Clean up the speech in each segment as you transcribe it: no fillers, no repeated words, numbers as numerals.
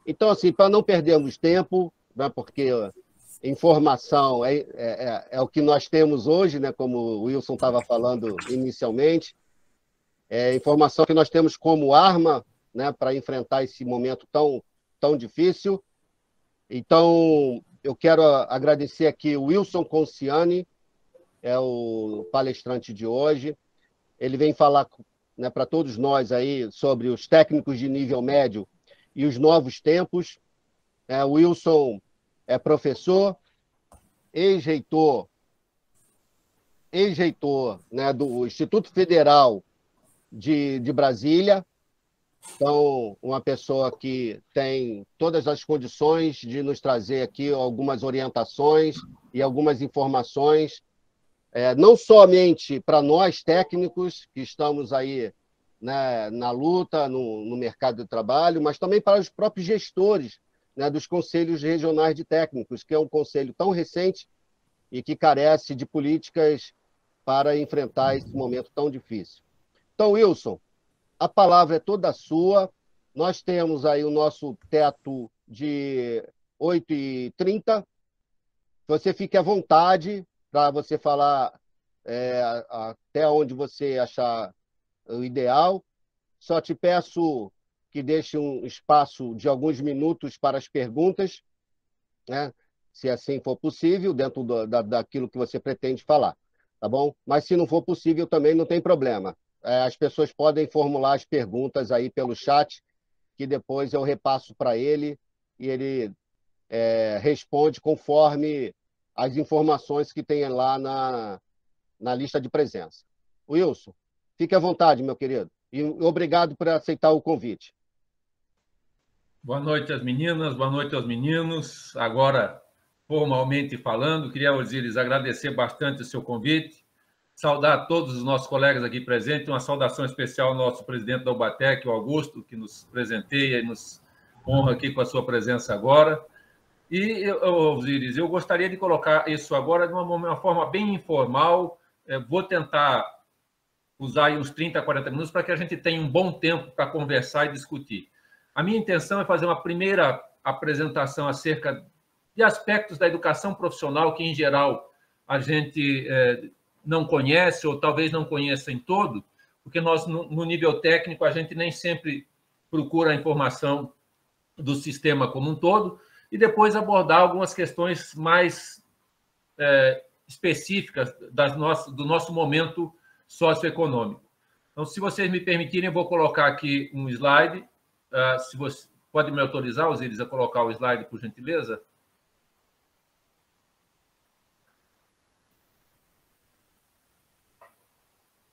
Então, assim, para não perdermos tempo, né, porque informação é o que nós temos hoje, né, como o Wilson estava falando inicialmente, é informação que nós temos como arma, né, para enfrentar esse momento tão difícil. Então, eu quero agradecer aqui o Wilson Conciani, é o palestrante de hoje. Ele vem falar, né, para todos nós aí sobre os técnicos de nível médio e os novos tempos. O Wilson é professor, ex-reitor, né, do Instituto Federal de Brasília. Então, uma pessoa que tem todas as condições de nos trazer aqui algumas orientações e algumas informações, não somente para nós técnicos que estamos aí, né, na luta, no mercado de trabalho, mas também para os próprios gestores, né, dos conselhos regionais de técnicos, que é um conselho tão recente e que carece de políticas para enfrentar esse momento tão difícil. Então, Wilson, a palavra é toda sua. Nós temos aí o nosso teto de 8h30. Você fique à vontade para você falar até onde você achar o ideal. Só te peço que deixe um espaço de alguns minutos para as perguntas, né? Se assim for possível, dentro daquilo que você pretende falar, tá bom? Mas se não for possível, também não tem problema. As pessoas podem formular as perguntas aí pelo chat, que depois eu repasso para ele e ele responde conforme as informações que tem lá na lista de presença. Wilson, fique à vontade, meu querido. E obrigado por aceitar o convite. Boa noite às meninas, boa noite aos meninos. Agora, formalmente falando, queria, Osíris, agradecer bastante o seu convite, saudar todos os nossos colegas aqui presentes, uma saudação especial ao nosso presidente da UBATEC, o Augusto, que nos presenteia e nos honra aqui com a sua presença agora. E, Osíris, eu gostaria de colocar isso agora de uma forma bem informal. Vou tentar usar aí uns 30, 40 minutos para que a gente tenha um bom tempo para conversar e discutir. A minha intenção é fazer uma primeira apresentação acerca de aspectos da educação profissional que, em geral, a gente não conhece ou talvez não conheça em todo, porque nós, no nível técnico, a gente nem sempre procura a informação do sistema como um todo, e depois abordar algumas questões mais específicas do nosso momento socioeconômico. Então, se vocês me permitirem, eu vou colocar aqui um slide. Se você pode me autorizar, Osíris, a colocar o slide, por gentileza?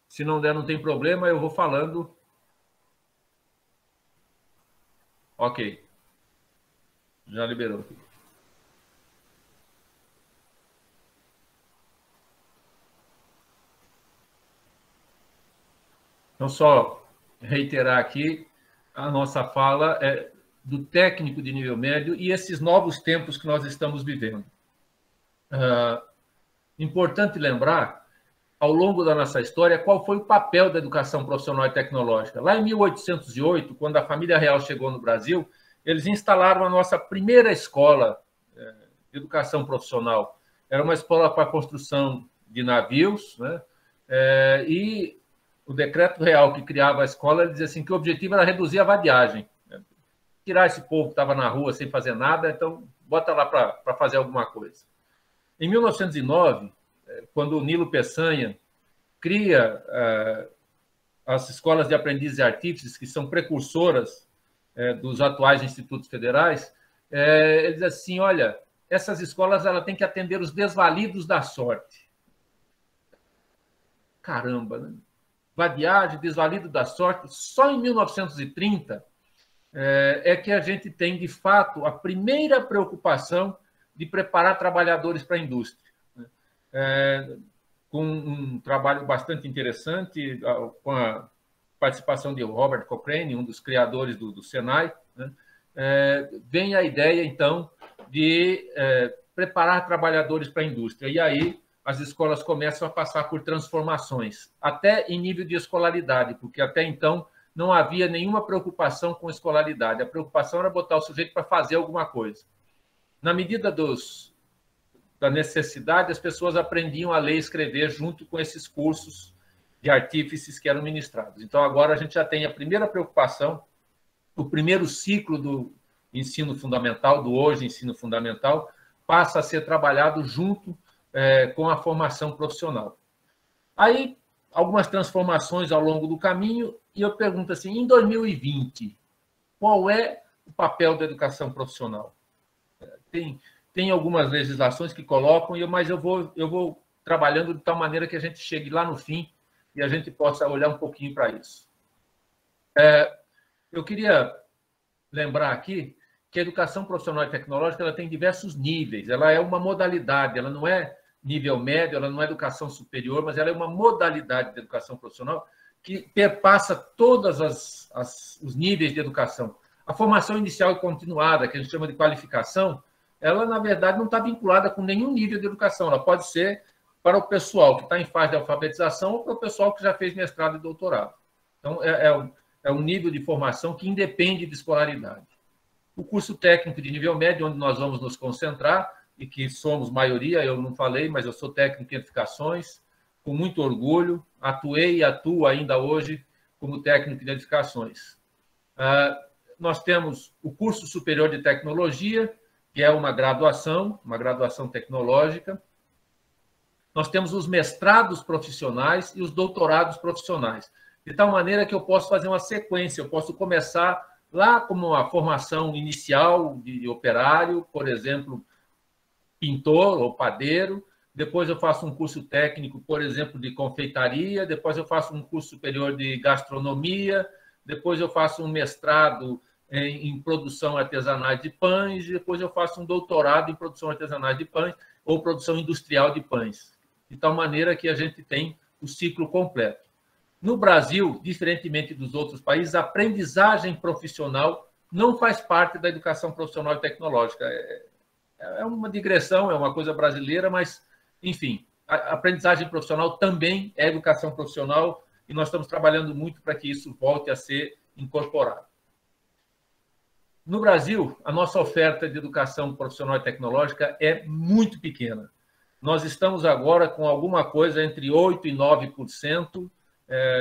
Se não der, não tem problema, eu vou falando. Ok. Já liberou. Então, só reiterar aqui, a nossa fala é do técnico de nível médio e esses novos tempos que nós estamos vivendo. Importante lembrar, ao longo da nossa história, qual foi o papel da educação profissional e tecnológica. Lá em 1808, quando a família real chegou no Brasil, eles instalaram a nossa primeira escola de educação profissional. Era uma escola para a construção de navios, né? E o decreto real que criava a escola dizia assim que o objetivo era reduzir a vadiagem, né? Tirar esse povo que estava na rua sem fazer nada, então bota lá para fazer alguma coisa. Em 1909, quando o Nilo Peçanha cria as escolas de aprendizes e artífices, que são precursoras dos atuais institutos federais, ele diz assim, olha, essas escolas ela têm que atender os desvalidos da sorte. Caramba, né? Vadiagem, desvalido da sorte. Só em 1930 é que a gente tem, de fato, a primeira preocupação de preparar trabalhadores para a indústria. Com um trabalho bastante interessante, com a participação de Robert Cochrane, um dos criadores do Senai, né? Vem a ideia, então, de preparar trabalhadores para a indústria. E aí as escolas começam a passar por transformações, até em nível de escolaridade, porque até então não havia nenhuma preocupação com escolaridade. A preocupação era botar o sujeito para fazer alguma coisa. Na medida da necessidade, as pessoas aprendiam a ler e escrever junto com esses cursos de artífices que eram ministrados. Então, agora a gente já tem a primeira preocupação, o primeiro ciclo do ensino fundamental, do hoje ensino fundamental, passa a ser trabalhado junto com a formação profissional. Aí, algumas transformações ao longo do caminho, e eu pergunto assim, em 2020, qual é o papel da educação profissional? Tem algumas legislações que colocam, mas eu vou trabalhando de tal maneira que a gente chegue lá no fim e a gente possa olhar um pouquinho para isso. Eu queria lembrar aqui que a educação profissional e tecnológica ela tem diversos níveis, ela é uma modalidade, ela não é nível médio, ela não é educação superior, mas ela é uma modalidade de educação profissional que perpassa todos os níveis de educação. A formação inicial e continuada, que a gente chama de qualificação, ela, na verdade, não está vinculada com nenhum nível de educação, ela pode ser para o pessoal que está em fase de alfabetização ou para o pessoal que já fez mestrado e doutorado. Então, é um nível de formação que independe de escolaridade. O curso técnico de nível médio, onde nós vamos nos concentrar, e que somos maioria, eu não falei, mas eu sou técnico em edificações, com muito orgulho, atuei e atuo ainda hoje como técnico em edificações. Nós temos o curso superior de tecnologia, que é uma graduação tecnológica. Nós temos os mestrados profissionais e os doutorados profissionais, de tal maneira que eu posso fazer uma sequência, eu posso começar lá como uma formação inicial de operário, por exemplo, pintor ou padeiro, depois eu faço um curso técnico, por exemplo, de confeitaria, depois eu faço um curso superior de gastronomia, depois eu faço um mestrado em produção artesanal de pães, e depois eu faço um doutorado em produção artesanal de pães ou produção industrial de pães, de tal maneira que a gente tem o ciclo completo. No Brasil, diferentemente dos outros países, a aprendizagem profissional não faz parte da educação profissional e tecnológica. É uma digressão, é uma coisa brasileira, mas, enfim, a aprendizagem profissional também é educação profissional e nós estamos trabalhando muito para que isso volte a ser incorporado. No Brasil, a nossa oferta de educação profissional e tecnológica é muito pequena. Nós estamos agora com alguma coisa entre 8% e 9%.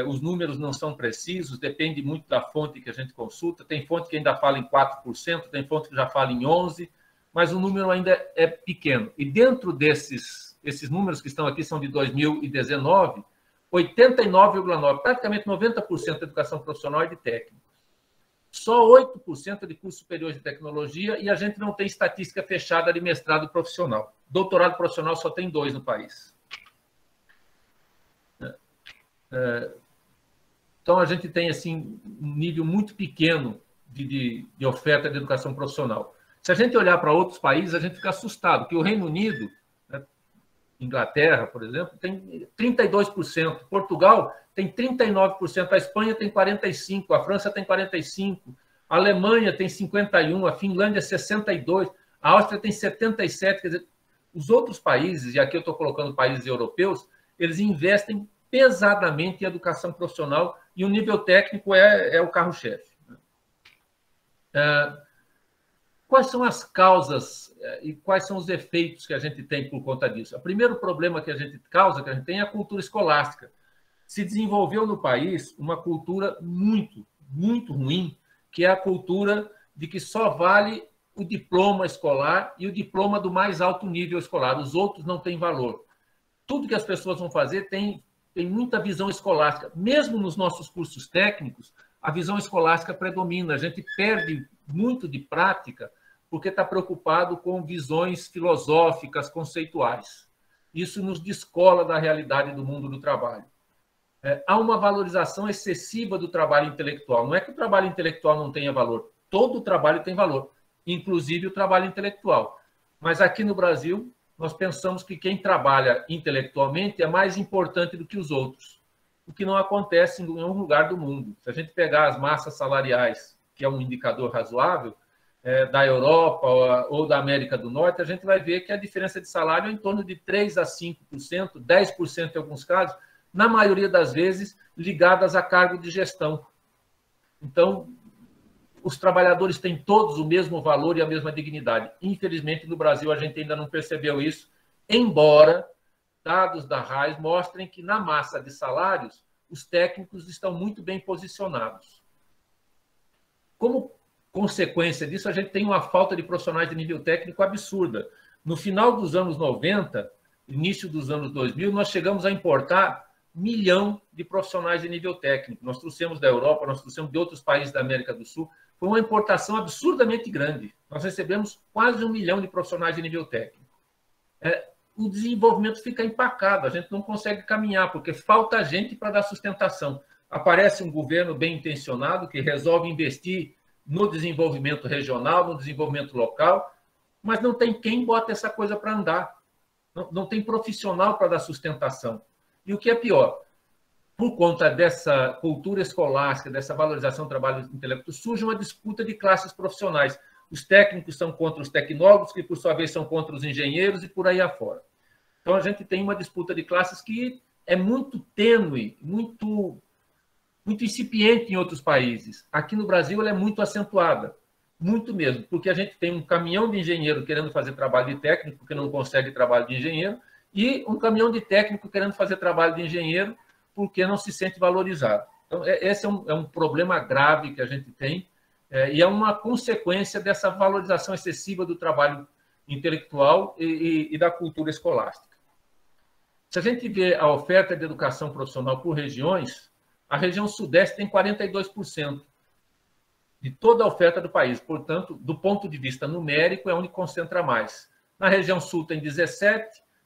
Os números não são precisos, depende muito da fonte que a gente consulta. Tem fonte que ainda fala em 4%, tem fonte que já fala em 11%, mas o número ainda é pequeno. E dentro esses números que estão aqui são de 2019, 89,9%, praticamente 90% da educação profissional é de técnico. Só 8% de curso superior de tecnologia e a gente não tem estatística fechada de mestrado profissional. Doutorado profissional só tem 2 no país. Então, a gente tem assim, um nível muito pequeno de oferta de educação profissional. Se a gente olhar para outros países, a gente fica assustado, porque o Reino Unido, né, Inglaterra, por exemplo, tem 32%, Portugal tem 39%, a Espanha tem 45%, a França tem 45%, a Alemanha tem 51%, a Finlândia 62%, a Áustria tem 77%. Quer dizer, os outros países, e aqui eu estou colocando países europeus, eles investem pesadamente em educação profissional e o nível técnico é o carro-chefe. Quais são as causas e quais são os efeitos que a gente tem por conta disso? O primeiro problema que a gente tem é a cultura escolástica. Se desenvolveu no país uma cultura muito, muito ruim, que é a cultura de que só vale o diploma escolar e o diploma do mais alto nível escolar. Os outros não têm valor. Tudo que as pessoas vão fazer tem muita visão escolástica. Mesmo nos nossos cursos técnicos, a visão escolástica predomina. A gente perde muito de prática porque está preocupado com visões filosóficas, conceituais. Isso nos descola da realidade do mundo do trabalho. Há uma valorização excessiva do trabalho intelectual. Não é que o trabalho intelectual não tenha valor. Todo o trabalho tem valor, inclusive o trabalho intelectual. Mas aqui no Brasil, nós pensamos que quem trabalha intelectualmente é mais importante do que os outros, o que não acontece em nenhum lugar do mundo. Se a gente pegar as massas salariais, que é um indicador razoável, da Europa ou da América do Norte, a gente vai ver que a diferença de salário é em torno de 3% a 5%, 10% em alguns casos, na maioria das vezes ligadas a cargo de gestão. Então, os trabalhadores têm todos o mesmo valor e a mesma dignidade. Infelizmente, no Brasil, a gente ainda não percebeu isso, embora dados da RAIS mostrem que, na massa de salários, os técnicos estão muito bem posicionados. Como consequência disso, a gente tem uma falta de profissionais de nível técnico absurda. No final dos anos 90, início dos anos 2000, nós chegamos a importar 1 milhão de profissionais de nível técnico. Nós trouxemos da Europa, nós trouxemos de outros países da América do Sul. Foi uma importação absurdamente grande. Nós recebemos quase 1 milhão de profissionais de nível técnico. O desenvolvimento fica empacado, a gente não consegue caminhar, porque falta gente para dar sustentação. Aparece um governo bem intencionado que resolve investir no desenvolvimento regional, no desenvolvimento local, mas não tem quem bota essa coisa para andar. Não tem profissional para dar sustentação. E o que é pior, por conta dessa cultura escolástica, dessa valorização do trabalho intelectual, surge uma disputa de classes profissionais. Os técnicos são contra os tecnólogos, que, por sua vez, são contra os engenheiros e por aí afora. Então, a gente tem uma disputa de classes que é muito tênue, muito incipiente em outros países. Aqui no Brasil, ela é muito acentuada, muito mesmo, porque a gente tem um caminhão de engenheiro querendo fazer trabalho de técnico, porque não consegue trabalho de engenheiro, e um caminhão de técnico querendo fazer trabalho de engenheiro, porque não se sente valorizado. Então, esse é um problema grave que a gente tem, e é uma consequência dessa valorização excessiva do trabalho intelectual e da cultura escolástica. Se a gente vê a oferta de educação profissional por regiões, a região sudeste tem 42% de toda a oferta do país. Portanto, do ponto de vista numérico, é onde concentra mais. Na região sul tem 17%,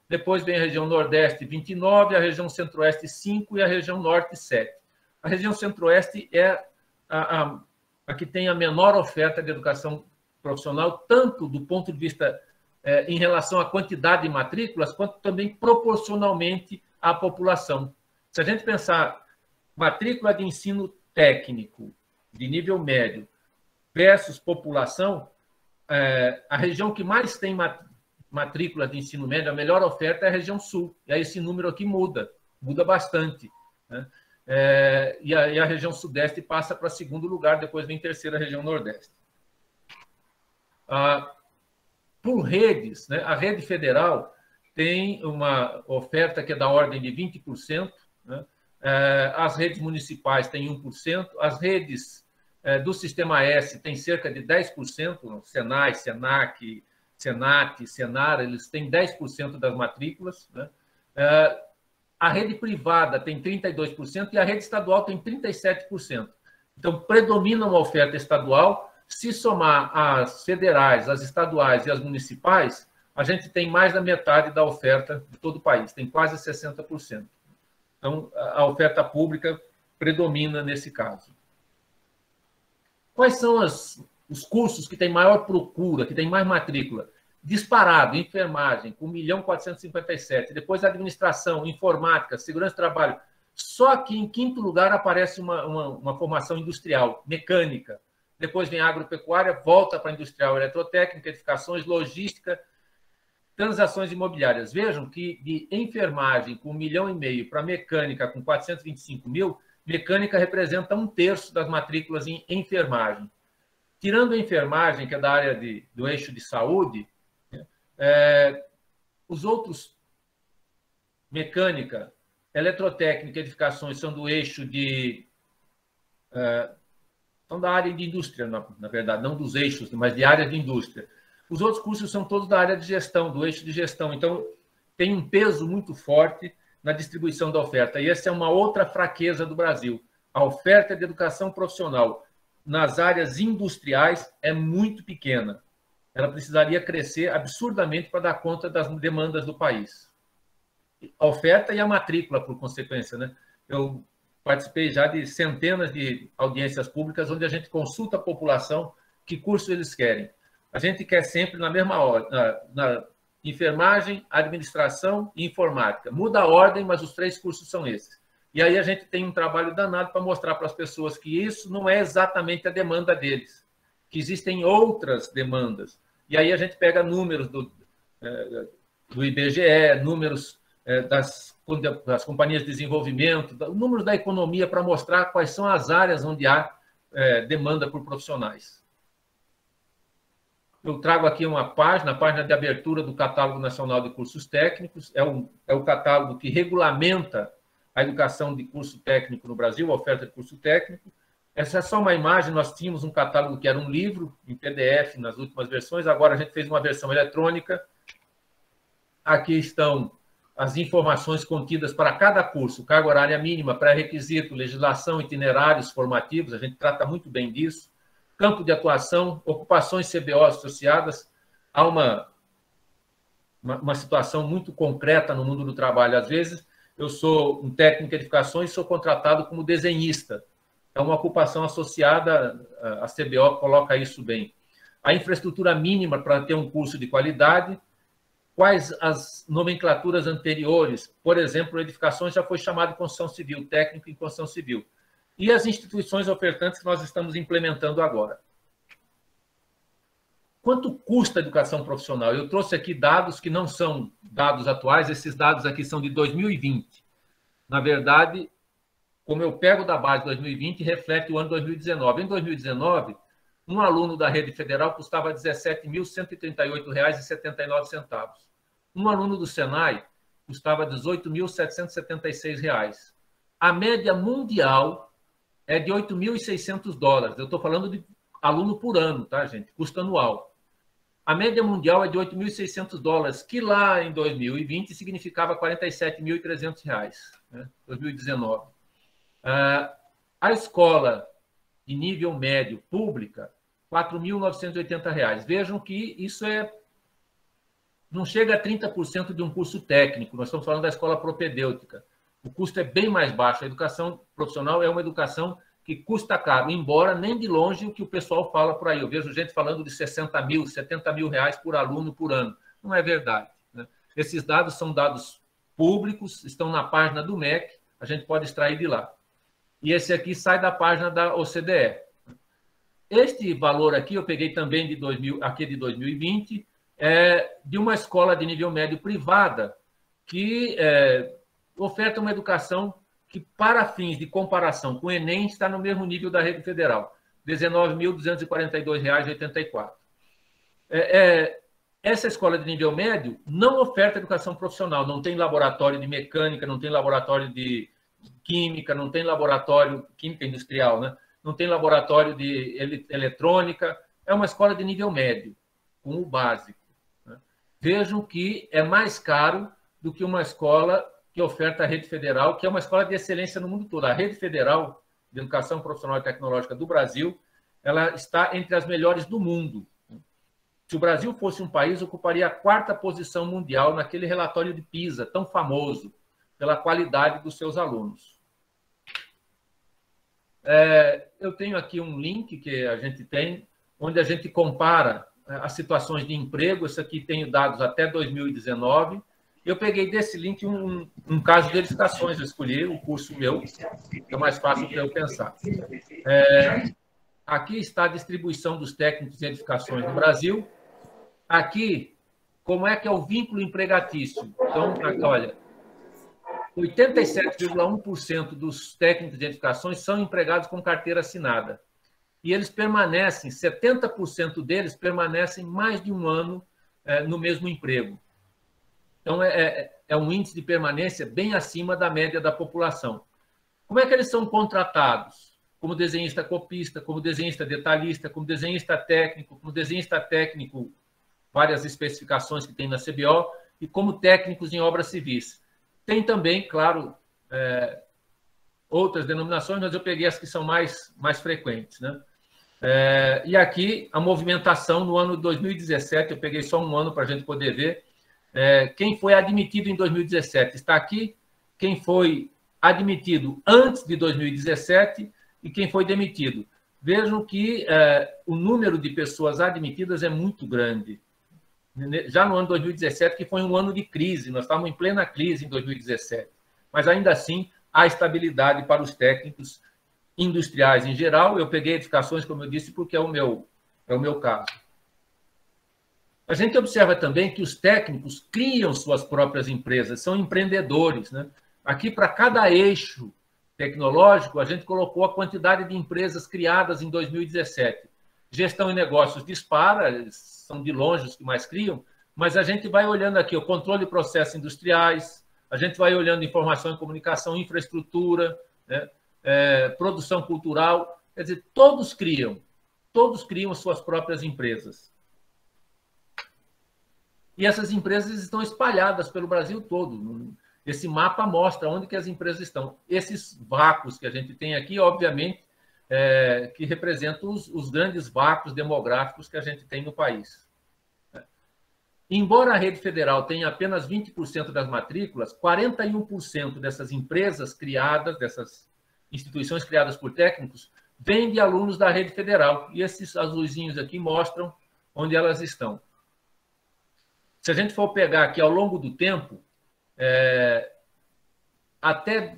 depois vem a região nordeste, 29%, a região centro-oeste, 5% e a região norte, 7%. A região centro-oeste é a que tem a menor oferta de educação profissional, tanto do ponto de vista em relação à quantidade de matrículas, quanto também proporcionalmente à população. Se a gente pensar matrícula de ensino técnico de nível médio versus população, a região que mais tem matrícula de ensino médio, a melhor oferta é a região sul. E aí esse número aqui muda bastante, né? E a região sudeste passa para segundo lugar, depois vem terceira a região nordeste. Por redes, né, a rede federal tem uma oferta que é da ordem de 20%, né? As redes municipais têm 1%, as redes do Sistema S têm cerca de 10%, Senai, Senac, Senat, Senar, eles têm 10% das matrículas, né? A rede privada tem 32% e a rede estadual tem 37%. Então, predomina uma oferta estadual. Se somar as federais, as estaduais e as municipais, a gente tem mais da metade da oferta de todo o país, tem quase 60%. Então, a oferta pública predomina nesse caso. Quais são os cursos que têm maior procura, que têm mais matrícula? Disparado, enfermagem, com 1.457.000. Depois, administração, informática, segurança do trabalho. Só que, em quinto lugar, aparece uma formação industrial, mecânica. Depois vem agropecuária, volta para industrial, eletrotécnica, edificações, logística, transações imobiliárias. Vejam que de enfermagem com 1,5 milhão para mecânica com 425.000, mecânica representa 1/3 das matrículas em enfermagem. Tirando a enfermagem, que é da área do eixo de saúde, os outros, mecânica, eletrotécnica, edificações, são do eixo são da área de indústria, na verdade, não dos eixos, mas de área de indústria. Os outros cursos são todos da área de gestão, do eixo de gestão. Então, tem um peso muito forte na distribuição da oferta. E essa é uma outra fraqueza do Brasil. A oferta de educação profissional nas áreas industriais é muito pequena. Ela precisaria crescer absurdamente para dar conta das demandas do país. A oferta e a matrícula, por consequência, né? Eu participei já de centenas de audiências públicas onde a gente consulta a população que curso eles querem. A gente quer sempre na mesma ordem, na enfermagem, administração e informática. Muda a ordem, mas os 3 cursos são esses. E aí a gente tem um trabalho danado para mostrar para as pessoas que isso não é exatamente a demanda deles, que existem outras demandas. E aí a gente pega números do IBGE, números das companhias de desenvolvimento, números da economia para mostrar quais são as áreas onde há demanda por profissionais. Eu trago aqui uma página, a página de abertura do Catálogo Nacional de Cursos Técnicos, é o catálogo que regulamenta a educação de curso técnico no Brasil, a oferta de curso técnico. Essa é só uma imagem, nós tínhamos um catálogo que era um livro, em PDF, nas últimas versões, agora a gente fez uma versão eletrônica. Aqui estão as informações contidas para cada curso, carga horária mínima, pré-requisito, legislação, itinerários formativos, a gente trata muito bem disso, campo de atuação, ocupações CBO associadas a uma situação muito concreta no mundo do trabalho. Às vezes, eu sou um técnico de edificações e sou contratado como desenhista. É uma ocupação associada, a CBO coloca isso bem. A infraestrutura mínima para ter um curso de qualidade, quais as nomenclaturas anteriores, por exemplo, edificações já foi chamado de construção civil, técnico em construção civil. E as instituições ofertantes que nós estamos implementando agora. Quanto custa a educação profissional? Eu trouxe aqui dados que não são dados atuais, esses dados aqui são de 2020. Na verdade, como eu pego da base de 2020, reflete o ano 2019. Em 2019, um aluno da rede federal custava R$ 17.138,79. Um aluno do Senai custava R$ 18.776. A média mundial é de $8.600. Eu estou falando de aluno por ano, tá, gente? Custo anual. A média mundial é de $8.600, que lá em 2020 significava R$ 47.300, né? 2019. A escola de nível médio pública, R$ 4.980. Vejam que isso não chega a 30% de um curso técnico, nós estamos falando da escola propedêutica. O custo é bem mais baixo. A educação profissional é uma educação que custa caro, embora nem de longe o que o pessoal fala por aí. Eu vejo gente falando de 60 mil, 70 mil reais por aluno por ano. Não é verdade, né? Esses dados são dados públicos, estão na página do MEC, a gente pode extrair de lá. E esse aqui sai da página da OCDE. Este valor aqui eu peguei também de 2020, de uma escola de nível médio privada que oferta uma educação que, para fins de comparação com o Enem, está no mesmo nível da rede federal, R$ 19.242,84. Essa escola de nível médio não oferta educação profissional, não tem laboratório de mecânica, não tem laboratório de química, não tem laboratório, química industrial, né? Não tem laboratório de eletrônica, é uma escola de nível médio, com o básico, né? Vejam que é mais caro do que uma escola que oferta a rede federal, que é uma escola de excelência no mundo todo. A rede federal de educação profissional e tecnológica do Brasil, ela está entre as melhores do mundo. Se o Brasil fosse um país, ocuparia a 4ª posição mundial naquele relatório de PISA, tão famoso, pela qualidade dos seus alunos. Eu tenho aqui um link que a gente tem, onde a gente compara as situações de emprego. Esse aqui tem dados até 2019. Eu peguei desse link um caso de edificações, eu escolhi o curso meu, que é mais fácil para eu pensar. Aqui está a distribuição dos técnicos em edificações no Brasil. Aqui, como é que é o vínculo empregatício? Então, olha, 87,1% dos técnicos de edificações são empregados com carteira assinada. E eles permanecem, 70% deles permanecem mais de um ano no mesmo emprego. Então, é um índice de permanência bem acima da média da população. Como é que eles são contratados? Como desenhista copista, como desenhista detalhista, como desenhista técnico, várias especificações que tem na CBO, e como técnicos em obras civis. Tem também, claro, outras denominações, mas eu peguei as que são mais frequentes, né? E aqui, a movimentação no ano de 2017, eu peguei só um ano para a gente poder ver. Quem foi admitido em 2017 está aqui, quem foi admitido antes de 2017 e quem foi demitido. Vejam que o número de pessoas admitidas é muito grande. Já no ano 2017, que foi um ano de crise, nós estávamos em plena crise em 2017, mas ainda assim há estabilidade para os técnicos industriais em geral. Eu peguei edificações, como eu disse, porque é o meu caso. A gente observa também que os técnicos criam suas próprias empresas, são empreendedores, né? Aqui, para cada eixo tecnológico, a gente colocou a quantidade de empresas criadas em 2017. Gestão e negócios dispara, são de longe os que mais criam, mas a gente vai olhando aqui o controle de processos industriais, a gente vai olhando informação e comunicação, infraestrutura, né? Produção cultural, quer dizer, todos criam suas próprias empresas. E essas empresas estão espalhadas pelo Brasil todo. Esse mapa mostra onde que as empresas estão. Esses vácuos que a gente tem aqui, obviamente, que representam os grandes vácuos demográficos que a gente tem no país. Embora a rede federal tenha apenas 20% das matrículas, 41% dessas empresas criadas, dessas instituições criadas por técnicos, vêm de alunos da rede federal. E esses azulzinhos aqui mostram onde elas estão. Se a gente for pegar aqui ao longo do tempo, até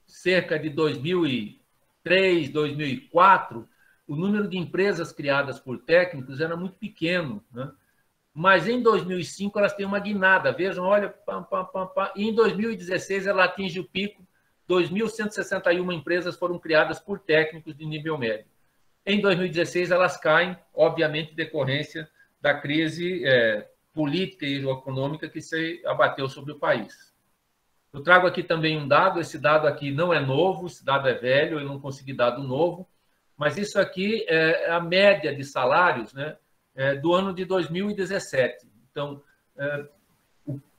cerca de 2003, 2004, o número de empresas criadas por técnicos era muito pequeno, né? Mas em 2005 elas têm uma guinada. Vejam, olha, e em 2016 ela atinge o pico. 2.161 empresas foram criadas por técnicos de nível médio. Em 2016 elas caem, obviamente, decorrência da crise política e econômica que se abateu sobre o país. Eu trago aqui também um dado, esse dado aqui não é novo, esse dado é velho, eu não consegui dado novo, mas isso aqui é a média de salários, né, do ano de 2017. Então,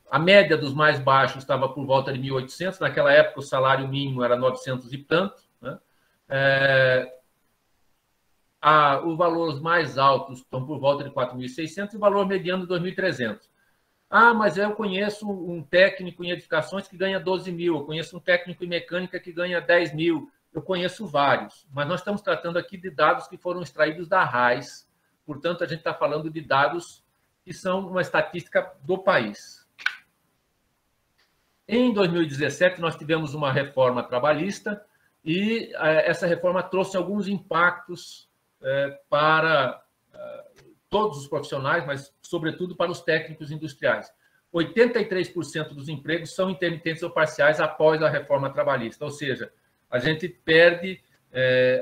a média dos mais baixos estava por volta de 1.800, naquela época o salário mínimo era 900 e tanto, né? Os valores mais altos estão por volta de 4.600 e o valor mediano de 2.300. Ah, mas eu conheço um técnico em edificações que ganha 12 mil, eu conheço um técnico em mecânica que ganha 10 mil, eu conheço vários, mas nós estamos tratando aqui de dados que foram extraídos da RAIS, portanto, a gente está falando de dados que são uma estatística do país. Em 2017, nós tivemos uma reforma trabalhista e essa reforma trouxe alguns impactos para todos os profissionais, mas, sobretudo, para os técnicos industriais. 83% dos empregos são intermitentes ou parciais após a reforma trabalhista, ou seja, a gente perde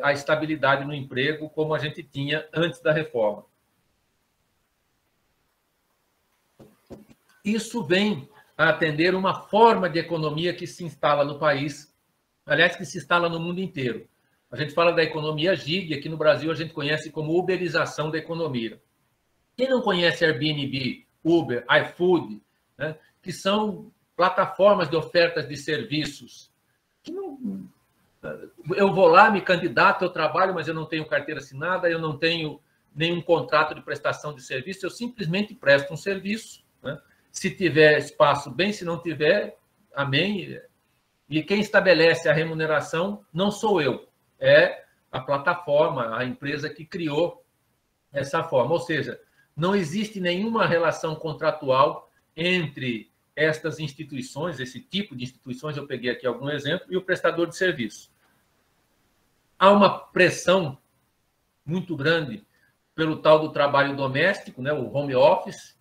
a estabilidade no emprego como a gente tinha antes da reforma. Isso vem a atender uma forma de economia que se instala no país, aliás, que se instala no mundo inteiro. A gente fala da economia gig, aqui no Brasil a gente conhece como uberização da economia. Quem não conhece Airbnb, Uber, iFood, né, que são plataformas de ofertas de serviços, que não... Eu vou lá, me candidato, eu trabalho, mas eu não tenho carteira assinada, eu não tenho nenhum contrato de prestação de serviço, eu simplesmente presto um serviço, né? Se tiver espaço, bem, se não tiver, amém. E quem estabelece a remuneração não sou eu, é a plataforma, a empresa que criou essa forma. Ou seja, não existe nenhuma relação contratual entre estas instituições, esse tipo de instituições, eu peguei aqui algum exemplo, e o prestador de serviço. Há uma pressão muito grande pelo tal do trabalho doméstico, né, o home office,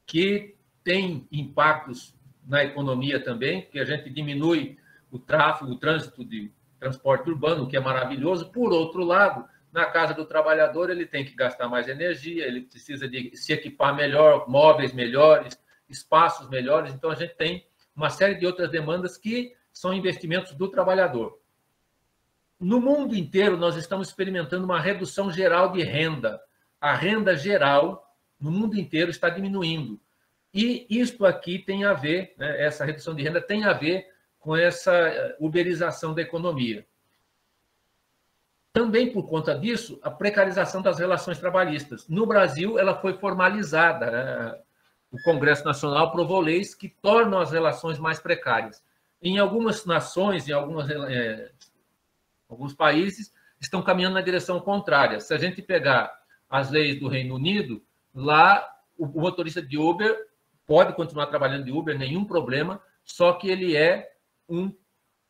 que tem impactos na economia também, que a gente diminui o tráfego, o trânsito de transporte urbano, o que é maravilhoso. Por outro lado, na casa do trabalhador, ele tem que gastar mais energia, ele precisa de se equipar melhor, móveis melhores, espaços melhores. Então, a gente tem uma série de outras demandas que são investimentos do trabalhador. No mundo inteiro, nós estamos experimentando uma redução geral de renda. A renda geral no mundo inteiro está diminuindo. E isto aqui tem a ver, né, essa redução de renda tem a ver com essa uberização da economia. Também por conta disso, a precarização das relações trabalhistas. No Brasil, ela foi formalizada, né? O Congresso Nacional aprovou leis que tornam as relações mais precárias. Em algumas nações, em alguns países, estão caminhando na direção contrária. Se a gente pegar as leis do Reino Unido, lá o motorista de Uber pode continuar trabalhando de Uber, nenhum problema, só que ele é um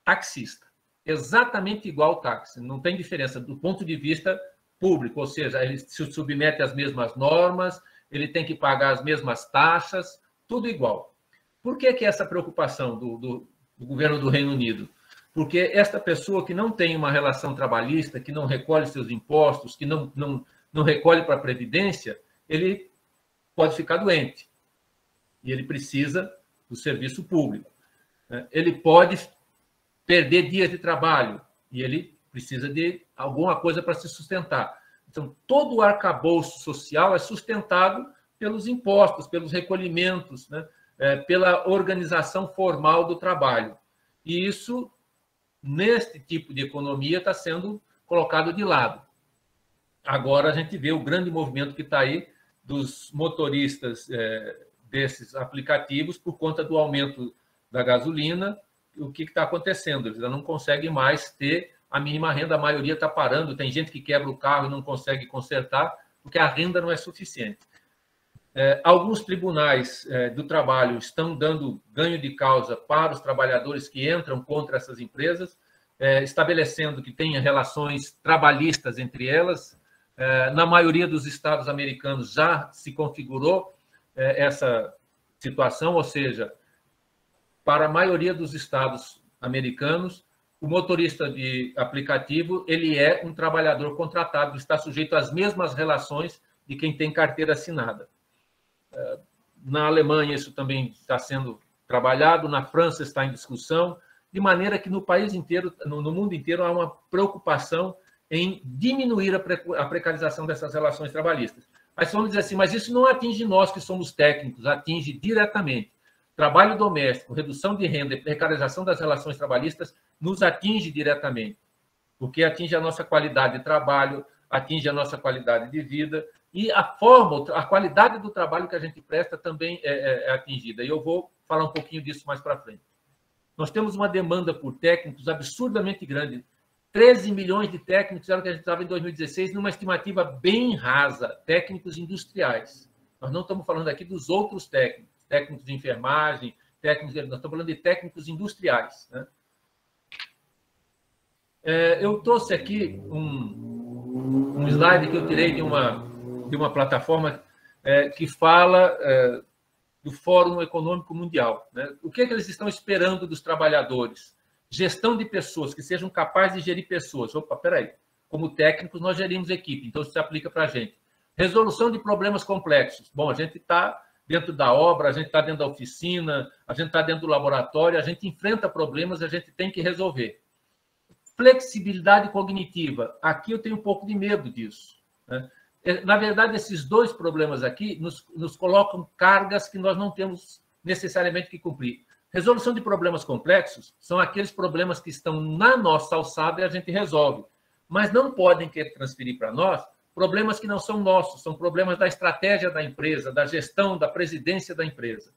taxista. Exatamente igual ao táxi, não tem diferença do ponto de vista público, ou seja, ele se submete às mesmas normas, ele tem que pagar as mesmas taxas, tudo igual. Por que essa preocupação do governo do Reino Unido. Porque esta pessoa que não tem uma relação trabalhista, que não recolhe seus impostos, que não recolhe para a Previdência, ele pode ficar doente. E ele precisa do serviço público. Ele pode perder dias de trabalho e ele precisa de alguma coisa para se sustentar. Então, todo o arcabouço social é sustentado pelos impostos, pelos recolhimentos, né? Pela organização formal do trabalho. E isso, neste tipo de economia, está sendo colocado de lado. Agora a gente vê o grande movimento que está aí dos motoristas desses aplicativos por conta do aumento da gasolina. O que está acontecendo? Eles já não conseguem mais ter a mínima renda, a maioria está parando, tem gente que quebra o carro e não consegue consertar, porque a renda não é suficiente. Alguns tribunais do trabalho estão dando ganho de causa para os trabalhadores que entram contra essas empresas, estabelecendo que tenha relações trabalhistas entre elas. Na maioria dos estados americanos já se configurou essa situação, ou seja, para a maioria dos estados americanos, o motorista de aplicativo ele é um trabalhador contratado, está sujeito às mesmas relações de quem tem carteira assinada. Na Alemanha isso também está sendo trabalhado, na França está em discussão, de maneira que no país inteiro, no mundo inteiro, há uma preocupação em diminuir a precarização dessas relações trabalhistas. Mas vamos dizer assim, mas isso não atinge nós que somos técnicos, atinge diretamente. Trabalho doméstico, redução de renda e precarização das relações trabalhistas nos atinge diretamente, porque atinge a nossa qualidade de trabalho, atinge a nossa qualidade de vida e a qualidade do trabalho que a gente presta também é atingida. E eu vou falar um pouquinho disso mais para frente. Nós temos uma demanda por técnicos absurdamente grande. 13 milhões de técnicos era o que a gente estava em 2016, numa estimativa bem rasa, técnicos industriais. Nós não estamos falando aqui dos outros técnicos, técnicos de enfermagem, nós estamos falando de técnicos industriais, né? Eu trouxe aqui um slide que eu tirei de uma plataforma que fala do Fórum Econômico Mundial, né? O que eles estão esperando dos trabalhadores? Gestão de pessoas, que sejam capazes de gerir pessoas. Opa, peraí. Como técnicos, nós gerimos equipe, então isso se aplica para a gente. Resolução de problemas complexos. Bom, a gente está dentro da obra, a gente está dentro da oficina, a gente está dentro do laboratório, a gente enfrenta problemas, a gente tem que resolver. Flexibilidade cognitiva. Aqui eu tenho um pouco de medo disso, né? Na verdade, esses dois problemas aqui nos colocam cargas que nós não temos necessariamente que cumprir. Resolução de problemas complexos são aqueles problemas que estão na nossa alçada e a gente resolve, mas não podem querer transferir para nós problemas que não são nossos, são problemas da estratégia da empresa, da gestão, da presidência da empresa.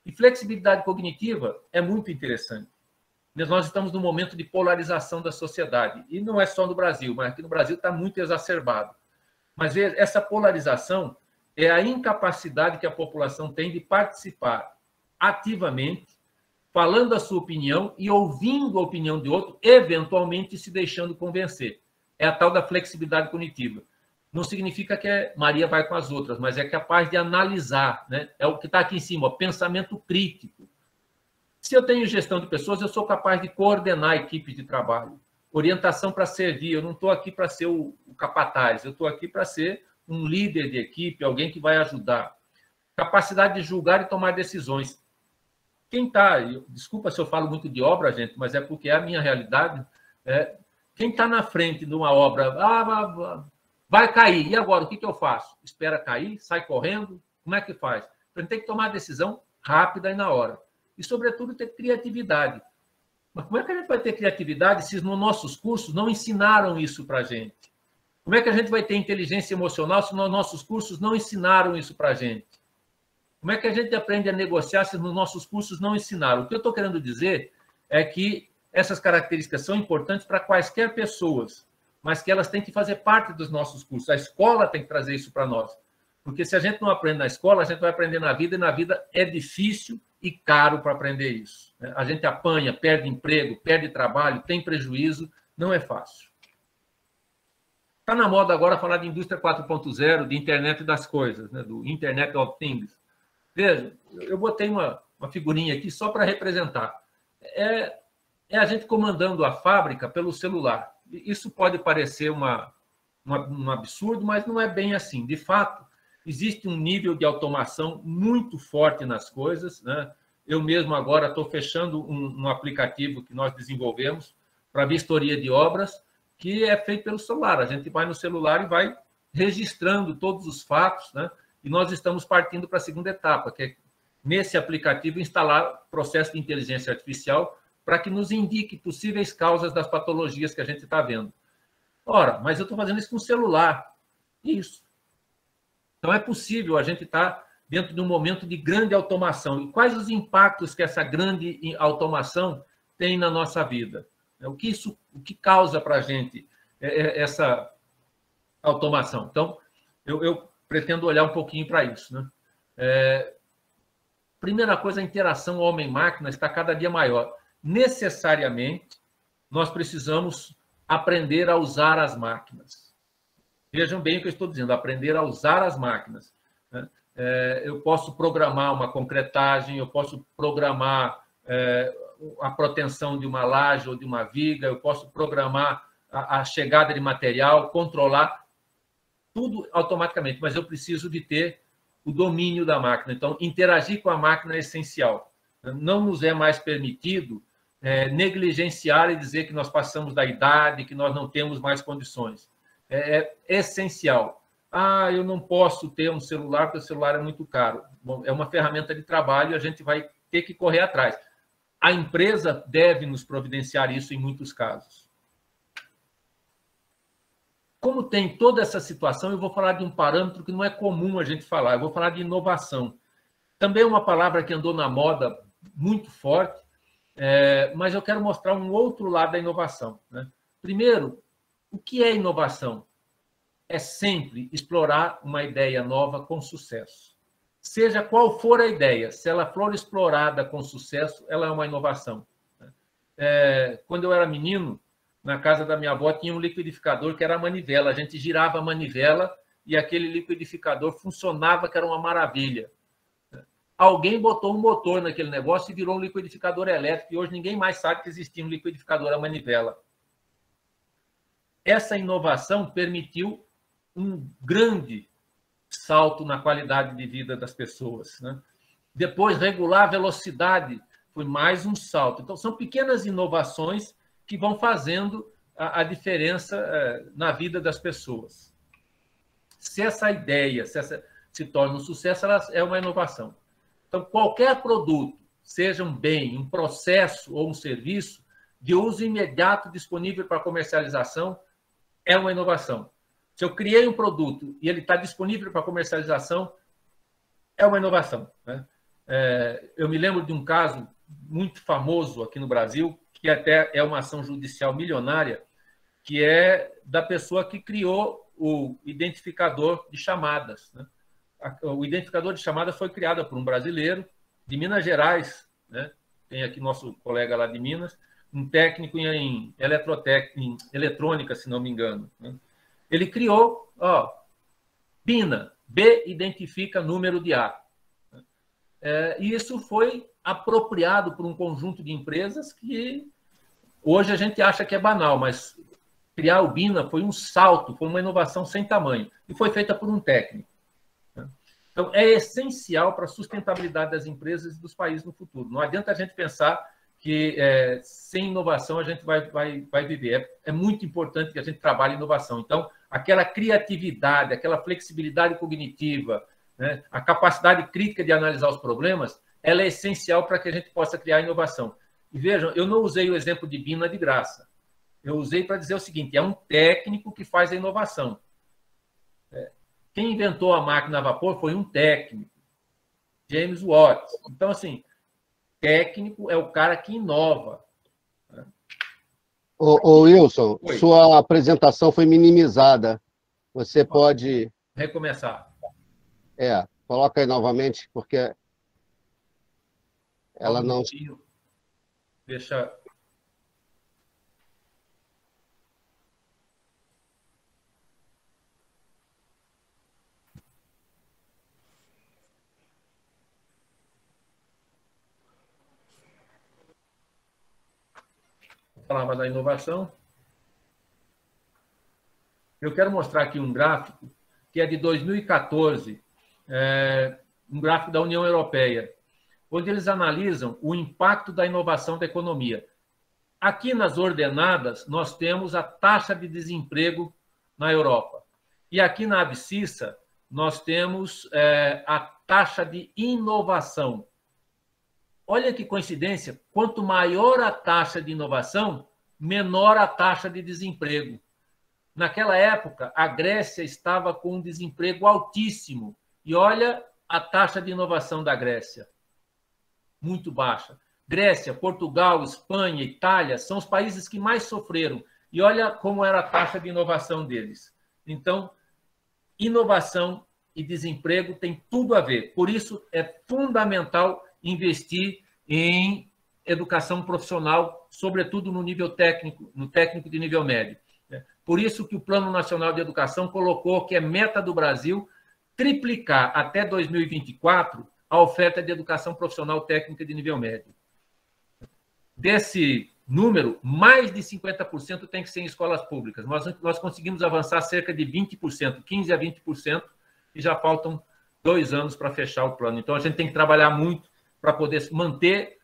E flexibilidade cognitiva é muito interessante. Nós estamos num momento de polarização da sociedade, e não é só no Brasil, mas aqui no Brasil está muito exacerbado. Mas essa polarização é a incapacidade que a população tem de participar ativamente, falando a sua opinião e ouvindo a opinião de outro, eventualmente se deixando convencer. É a tal da flexibilidade cognitiva. Não significa que Maria vai com as outras, mas é capaz de analisar, né? É o que está aqui em cima, ó, pensamento crítico. Se eu tenho gestão de pessoas, eu sou capaz de coordenar equipes de trabalho, orientação para servir. Eu não estou aqui para ser o capataz, eu estou aqui para ser um líder de equipe, alguém que vai ajudar. Capacidade de julgar e tomar decisões. Quem está, desculpa se eu falo muito de obra, gente, mas é porque é a minha realidade. Quem está na frente de uma obra, vai cair, e agora o que eu faço? Espera cair, sai correndo, como é que faz? A gente tem que tomar a decisão rápida e na hora. E, sobretudo, ter criatividade. Mas como é que a gente vai ter criatividade se nos nossos cursos não ensinaram isso para a gente? Como é que a gente vai ter inteligência emocional se nos nossos cursos não ensinaram isso para a gente? Como é que a gente aprende a negociar se nos nossos cursos não ensinaram? O que eu estou querendo dizer é que essas características são importantes para quaisquer pessoas, mas que elas têm que fazer parte dos nossos cursos. A escola tem que trazer isso para nós. Porque se a gente não aprende na escola, a gente vai aprender na vida, e na vida é difícil e caro para aprender isso. A gente apanha, perde emprego, perde trabalho, tem prejuízo, não é fácil. Está na moda agora falar de indústria 4.0, de internet das coisas, né? Do Internet of Things. Veja, eu botei uma figurinha aqui só para representar. é a gente comandando a fábrica pelo celular. Isso pode parecer um absurdo, mas não é bem assim. De fato, existe um nível de automação muito forte nas coisas, né? Eu mesmo agora estou fechando um aplicativo que nós desenvolvemos para vistoria de obras, que é feito pelo celular. A gente vai no celular e vai registrando todos os fatos, né? E nós estamos partindo para a segunda etapa, que é, nesse aplicativo, instalar processo de inteligência artificial para que nos indique possíveis causas das patologias que a gente está vendo. Ora, mas eu estou fazendo isso com o celular. Isso. Então, é possível a gente estar dentro de um momento de grande automação. E quais os impactos que essa grande automação tem na nossa vida? O que causa para a gente essa automação? Então, eu pretendo olhar um pouquinho para isso, né? Primeira coisa, a interação homem-máquina está cada dia maior. Necessariamente, nós precisamos aprender a usar as máquinas. Vejam bem o que eu estou dizendo, aprender a usar as máquinas. Eu posso programar uma concretagem, eu posso programar a proteção de uma laje ou de uma viga, eu posso programar a chegada de material, controlar tudo automaticamente, mas eu preciso de ter o domínio da máquina. Então, interagir com a máquina é essencial. Não nos é mais permitido negligenciar e dizer que nós passamos da idade, que nós não temos mais condições. É essencial. Eu não posso ter um celular, porque o celular é muito caro. Bom, é uma ferramenta de trabalho e a gente vai ter que correr atrás. A empresa deve nos providenciar isso em muitos casos. Como tem toda essa situação, eu vou falar de um parâmetro que não é comum a gente falar. Eu vou falar de inovação. Também é uma palavra que andou na moda muito forte, mas eu quero mostrar um outro lado da inovação, né? Primeiro, o que é inovação? É sempre explorar uma ideia nova com sucesso. Seja qual for a ideia, se ela for explorada com sucesso, ela é uma inovação. Quando eu era menino, na casa da minha avó tinha um liquidificador que era a manivela. A gente girava a manivela e aquele liquidificador funcionava, que era uma maravilha. Alguém botou um motor naquele negócio e virou um liquidificador elétrico, e hoje ninguém mais sabe que existia um liquidificador a manivela. Essa inovação permitiu um grande salto na qualidade de vida das pessoas, né? Depois, regular a velocidade foi mais um salto. Então, são pequenas inovações que vão fazendo a diferença na vida das pessoas. Se essa ideia se torna um sucesso, ela é uma inovação. Então, qualquer produto, seja um bem, um processo ou um serviço, de uso imediato disponível para comercialização, é uma inovação. Se eu criei um produto e ele está disponível para comercialização, é uma inovação, né? Eu me lembro de um caso muito famoso aqui no Brasil, que até é uma ação judicial milionária, que é da pessoa que criou o identificador de chamadas, né? O identificador de chamadas foi criado por um brasileiro de Minas Gerais, né? Tem aqui nosso colega lá de Minas, um técnico em eletrônica, se não me engano, né? Ele criou, BINA, B identifica número de A. E isso foi apropriado por um conjunto de empresas que hoje a gente acha que é banal, mas criar o BINA foi um salto, foi uma inovação sem tamanho, e foi feita por um técnico. Então, é essencial para a sustentabilidade das empresas e dos países no futuro. Não adianta a gente pensar que sem inovação a gente vai viver. É muito importante que a gente trabalhe inovação. Então, aquela criatividade, aquela flexibilidade cognitiva, né, a capacidade crítica de analisar os problemas, ela é essencial para que a gente possa criar inovação. E vejam, eu não usei o exemplo de BINA de graça. Eu usei para dizer o seguinte: é um técnico que faz a inovação. Quem inventou a máquina a vapor foi um técnico, James Watt. Então, assim, técnico é o cara que inova. Ô Wilson, sua apresentação foi minimizada. Você pode... recomeçar. Coloca aí novamente, porque ela não... Deixa... falava da inovação. Eu quero mostrar aqui um gráfico que é de 2014, um gráfico da União Europeia, onde eles analisam o impacto da inovação da economia. Aqui nas ordenadas, nós temos a taxa de desemprego na Europa. E aqui na abscissa, nós temos a taxa de inovação. Olha que coincidência, quanto maior a taxa de inovação, menor a taxa de desemprego. Naquela época, a Grécia estava com um desemprego altíssimo. E olha a taxa de inovação da Grécia, muito baixa. Grécia, Portugal, Espanha, Itália são os países que mais sofreram. E olha como era a taxa de inovação deles. Então, inovação e desemprego têm tudo a ver. Por isso, é fundamental investir em educação profissional, sobretudo no nível técnico, no técnico de nível médio. Por isso que o Plano Nacional de Educação colocou que é meta do Brasil triplicar até 2024 a oferta de educação profissional técnica de nível médio. Desse número, mais de 50% tem que ser em escolas públicas. Nós conseguimos avançar cerca de 20%, 15% a 20%, e já faltam 2 anos para fechar o plano. Então, a gente tem que trabalhar muito para poder manter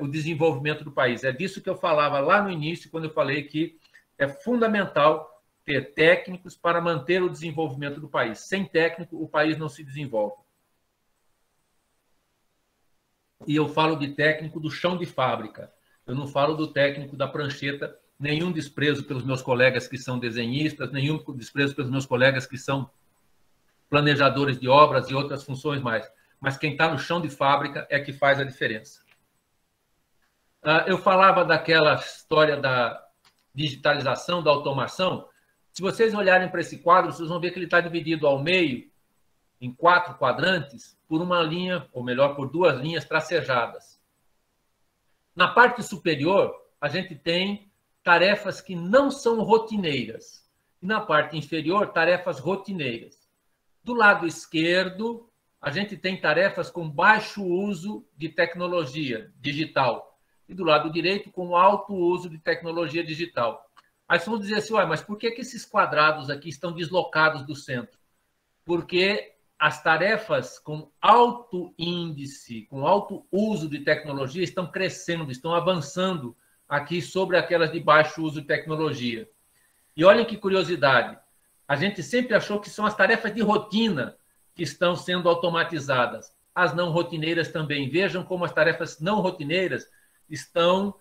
o desenvolvimento do país. É disso que eu falava lá no início, quando eu falei que é fundamental ter técnicos para manter o desenvolvimento do país. Sem técnico, o país não se desenvolve. E eu falo de técnico do chão de fábrica. Eu não falo do técnico da prancheta, nenhum desprezo pelos meus colegas que são desenhistas, nenhum desprezo pelos meus colegas que são planejadores de obras e outras funções mais. Mas quem está no chão de fábrica é que faz a diferença. Eu falava daquela história da digitalização, da automação. Se vocês olharem para esse quadro, vocês vão ver que ele está dividido ao meio, em 4 quadrantes, por uma linha, ou melhor, por 2 linhas tracejadas. Na parte superior, a gente tem tarefas que não são rotineiras. E na parte inferior, tarefas rotineiras. Do lado esquerdo, a gente tem tarefas com baixo uso de tecnologia digital. E do lado direito, com alto uso de tecnologia digital. Aí vocês vão dizer assim, mas por que esses quadrados aqui estão deslocados do centro? Porque as tarefas com alto índice, com alto uso de tecnologia, estão crescendo, estão avançando aqui sobre aquelas de baixo uso de tecnologia. E olhem que curiosidade, a gente sempre achou que são as tarefas de rotina que estão sendo automatizadas. As não rotineiras também. Vejam como as tarefas não rotineiras estão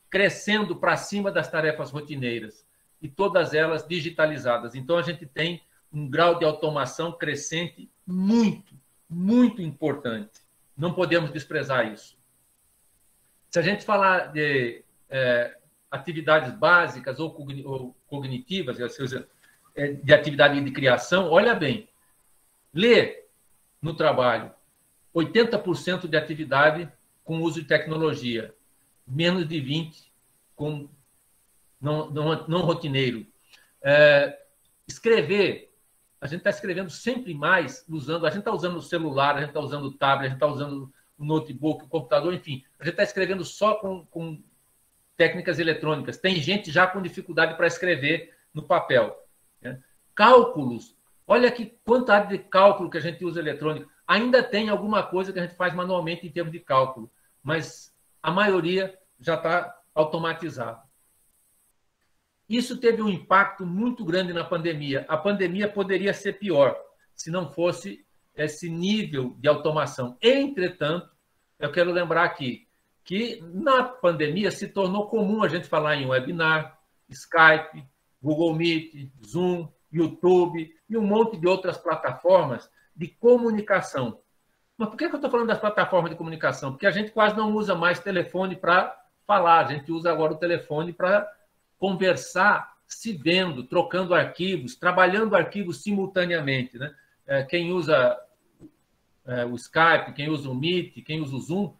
crescendo para cima das tarefas rotineiras. E todas elas digitalizadas. Então, a gente tem um grau de automação crescente muito, muito importante. Não podemos desprezar isso. Se a gente falar de atividades básicas ou cognitivas, de atividade de criação, olha bem, ler no trabalho, 80% de atividade com uso de tecnologia, menos de 20% com não rotineiro. Escrever, a gente está escrevendo sempre mais, a gente está usando o celular, a gente está usando o tablet, a gente está usando o notebook, o computador, enfim, a gente está escrevendo só com técnicas eletrônicas. Tem gente já com dificuldade para escrever no papel. Cálculos, olha que quantidade de cálculo que a gente usa eletrônico. Ainda tem alguma coisa que a gente faz manualmente em termos de cálculo, mas a maioria já está automatizado. Isso teve um impacto muito grande na pandemia. A pandemia poderia ser pior se não fosse esse nível de automação. Entretanto, eu quero lembrar aqui que na pandemia se tornou comum a gente falar em webinar, Skype, Google Meet, Zoom, YouTube e um monte de outras plataformas de comunicação. Mas por que eu estou falando das plataformas de comunicação? Porque a gente quase não usa mais telefone para falar, a gente usa agora o telefone para conversar, se vendo, trocando arquivos, trabalhando arquivos simultaneamente. Né? Quem usa o Skype, quem usa o Meet, quem usa o Zoom,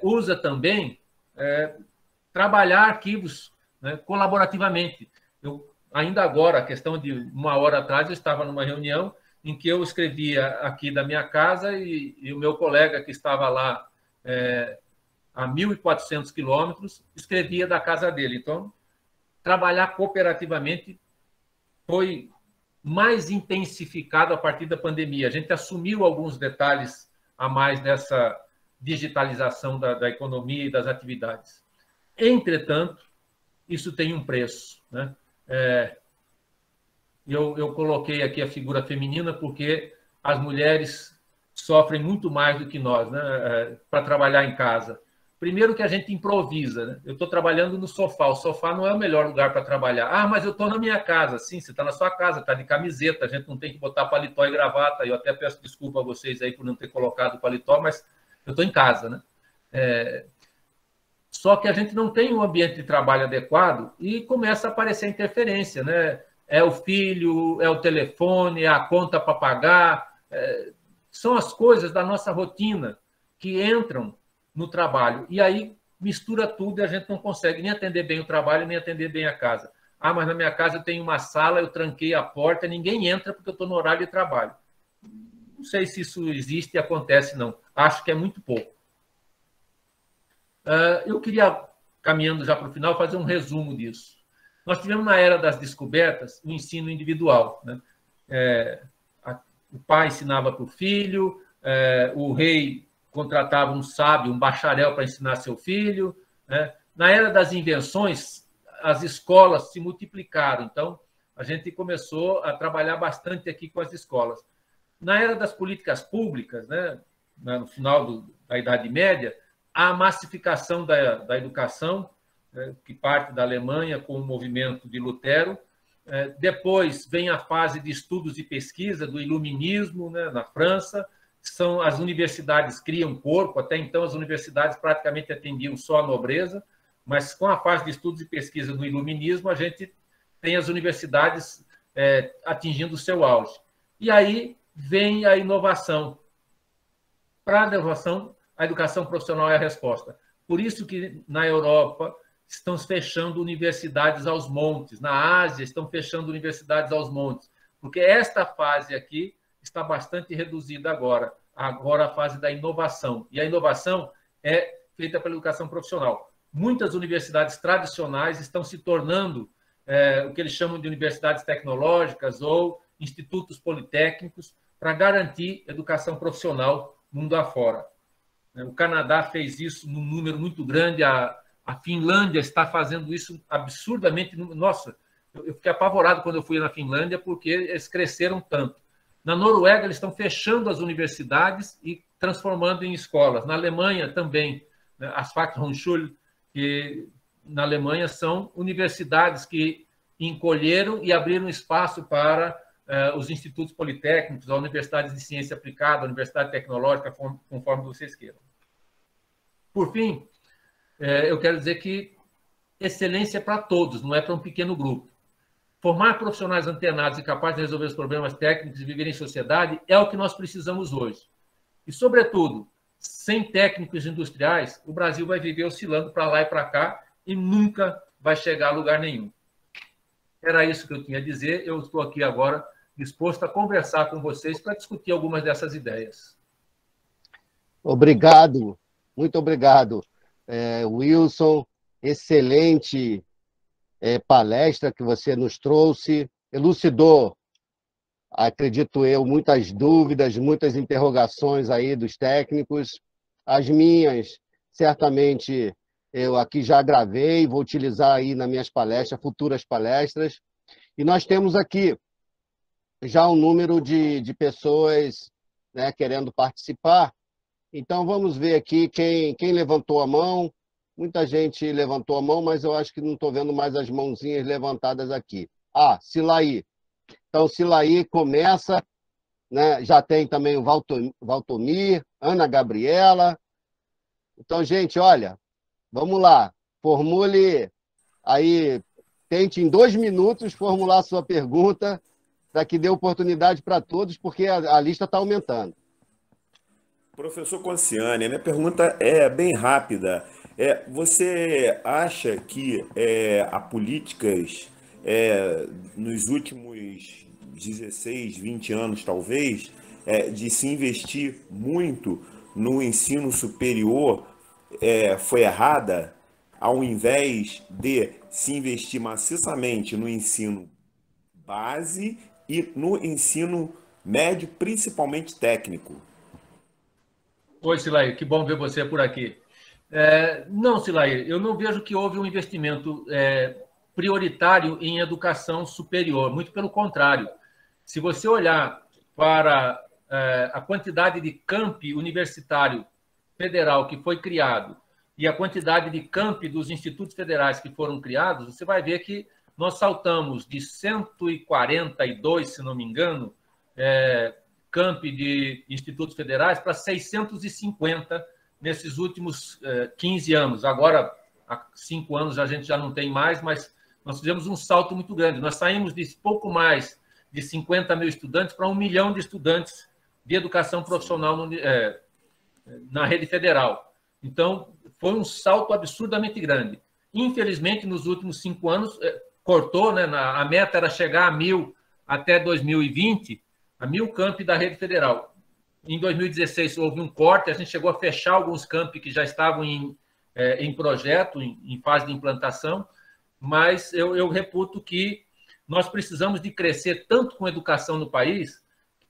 usa também trabalhar arquivos, né, colaborativamente. Ainda agora, a questão de 1 hora atrás, eu estava numa reunião em que eu escrevia aqui da minha casa e o meu colega que estava lá a 1.400 quilômetros, escrevia da casa dele. Então, trabalhar cooperativamente foi mais intensificado a partir da pandemia. A gente assumiu alguns detalhes a mais dessa digitalização da economia e das atividades. Entretanto, isso tem um preço, né? Eu coloquei aqui a figura feminina porque as mulheres sofrem muito mais do que nós, né? Para trabalhar em casa. Primeiro que a gente improvisa, né? Eu estou trabalhando no sofá. O sofá não é o melhor lugar para trabalhar. Ah, mas eu estou na minha casa. Sim, você está na sua casa, está de camiseta. A gente não tem que botar paletó e gravata. Eu até peço desculpa a vocês aí por não ter colocado paletó, mas eu estou em casa, né? Só que a gente não tem um ambiente de trabalho adequado e começa a aparecer interferência, né? É o filho, é o telefone, é a conta para pagar. São as coisas da nossa rotina que entram no trabalho. E aí mistura tudo e a gente não consegue nem atender bem o trabalho, nem atender bem a casa. Ah, mas na minha casa eu tenho uma sala, eu tranquei a porta, ninguém entra porque eu estou no horário de trabalho. Não sei se isso existe e acontece, não. Acho que é muito pouco. Eu queria, caminhando já para o final, fazer um resumo disso. Nós tivemos, na era das descobertas, o ensino individual, né? O pai ensinava para o filho, o rei contratava um sábio, um bacharel para ensinar seu filho, né? Na era das invenções, as escolas se multiplicaram, então a gente começou a trabalhar bastante aqui com as escolas. Na era das políticas públicas, né, no final da Idade Média, a massificação da educação, que parte da Alemanha com o movimento de Lutero. Depois vem a fase de estudos e pesquisa do iluminismo, né, na França. As universidades criam corpo, até então as universidades praticamente atendiam só a nobreza, mas com a fase de estudos e pesquisa do iluminismo, a gente tem as universidades atingindo o seu auge. E aí vem a inovação. Para a inovação, a educação profissional é a resposta. Por isso que na Europa estão fechando universidades aos montes, na Ásia estão fechando universidades aos montes, porque esta fase aqui está bastante reduzida agora a fase da inovação. E a inovação é feita pela educação profissional. Muitas universidades tradicionais estão se tornando o que eles chamam de universidades tecnológicas ou institutos politécnicos para garantir educação profissional mundo afora. O Canadá fez isso num número muito grande, a Finlândia está fazendo isso absurdamente. Nossa, eu fiquei apavorado quando eu fui na Finlândia, porque eles cresceram tanto. Na Noruega, eles estão fechando as universidades e transformando em escolas. Na Alemanha também, né, as Fachhochschule, que na Alemanha são universidades que encolheram e abriram espaço para os institutos politécnicos, a universidades de ciência aplicada, a universidade tecnológica, conforme vocês queiram. Por fim, eu quero dizer que excelência é para todos, não é para um pequeno grupo. Formar profissionais antenados e capazes de resolver os problemas técnicos e viver em sociedade é o que nós precisamos hoje. E, sobretudo, sem técnicos industriais, o Brasil vai viver oscilando para lá e para cá e nunca vai chegar a lugar nenhum. Era isso que eu tinha a dizer. Eu estou aqui agora disposto a conversar com vocês para discutir algumas dessas ideias. Obrigado, muito obrigado, Wilson. Excelente palestra que você nos trouxe, elucidou, acredito eu, muitas dúvidas, muitas interrogações aí dos técnicos. As minhas, certamente, eu aqui já gravei, vou utilizar aí nas minhas palestras, futuras palestras. E nós temos aqui já um número de pessoas, né, querendo participar. Então, vamos ver aqui quem levantou a mão. Muita gente levantou a mão, mas eu acho que não estou vendo mais as mãozinhas levantadas aqui. Silaí. Então, Silaí começa, né? Já tem também o Valtomir, Ana Gabriela. Então, gente, olha, vamos lá. Formule aí, tente em 2 minutos formular a sua pergunta, para que dê oportunidade para todos, porque a lista está aumentando. Professor Conciani, a minha pergunta é bem rápida. Você acha que há políticas nos últimos 16, 20 anos, talvez, de se investir muito no ensino superior foi errada, ao invés de se investir maciçamente no ensino base e no ensino médio, principalmente técnico? Oi, Silair, que bom ver você por aqui. Não, Silair, eu não vejo que houve um investimento prioritário em educação superior, muito pelo contrário. Se você olhar para a quantidade de campi universitário federal que foi criado e a quantidade de campi dos institutos federais que foram criados, você vai ver que nós saltamos de 142, se não me engano, campi de institutos federais para 650 nesses últimos 15 anos. Agora, há 5 anos a gente já não tem mais, mas nós fizemos um salto muito grande. Nós saímos de pouco mais de 50 mil estudantes para 1 milhão de estudantes de educação profissional na rede federal. Então, foi um salto absurdamente grande. Infelizmente, nos últimos 5 anos, cortou, né? A meta era chegar a 1.000 até 2020, a 1.000 campi da rede federal. Em 2016 houve um corte, a gente chegou a fechar alguns campi que já estavam em projeto, em fase de implantação, mas eu reputo que nós precisamos de crescer tanto com educação no país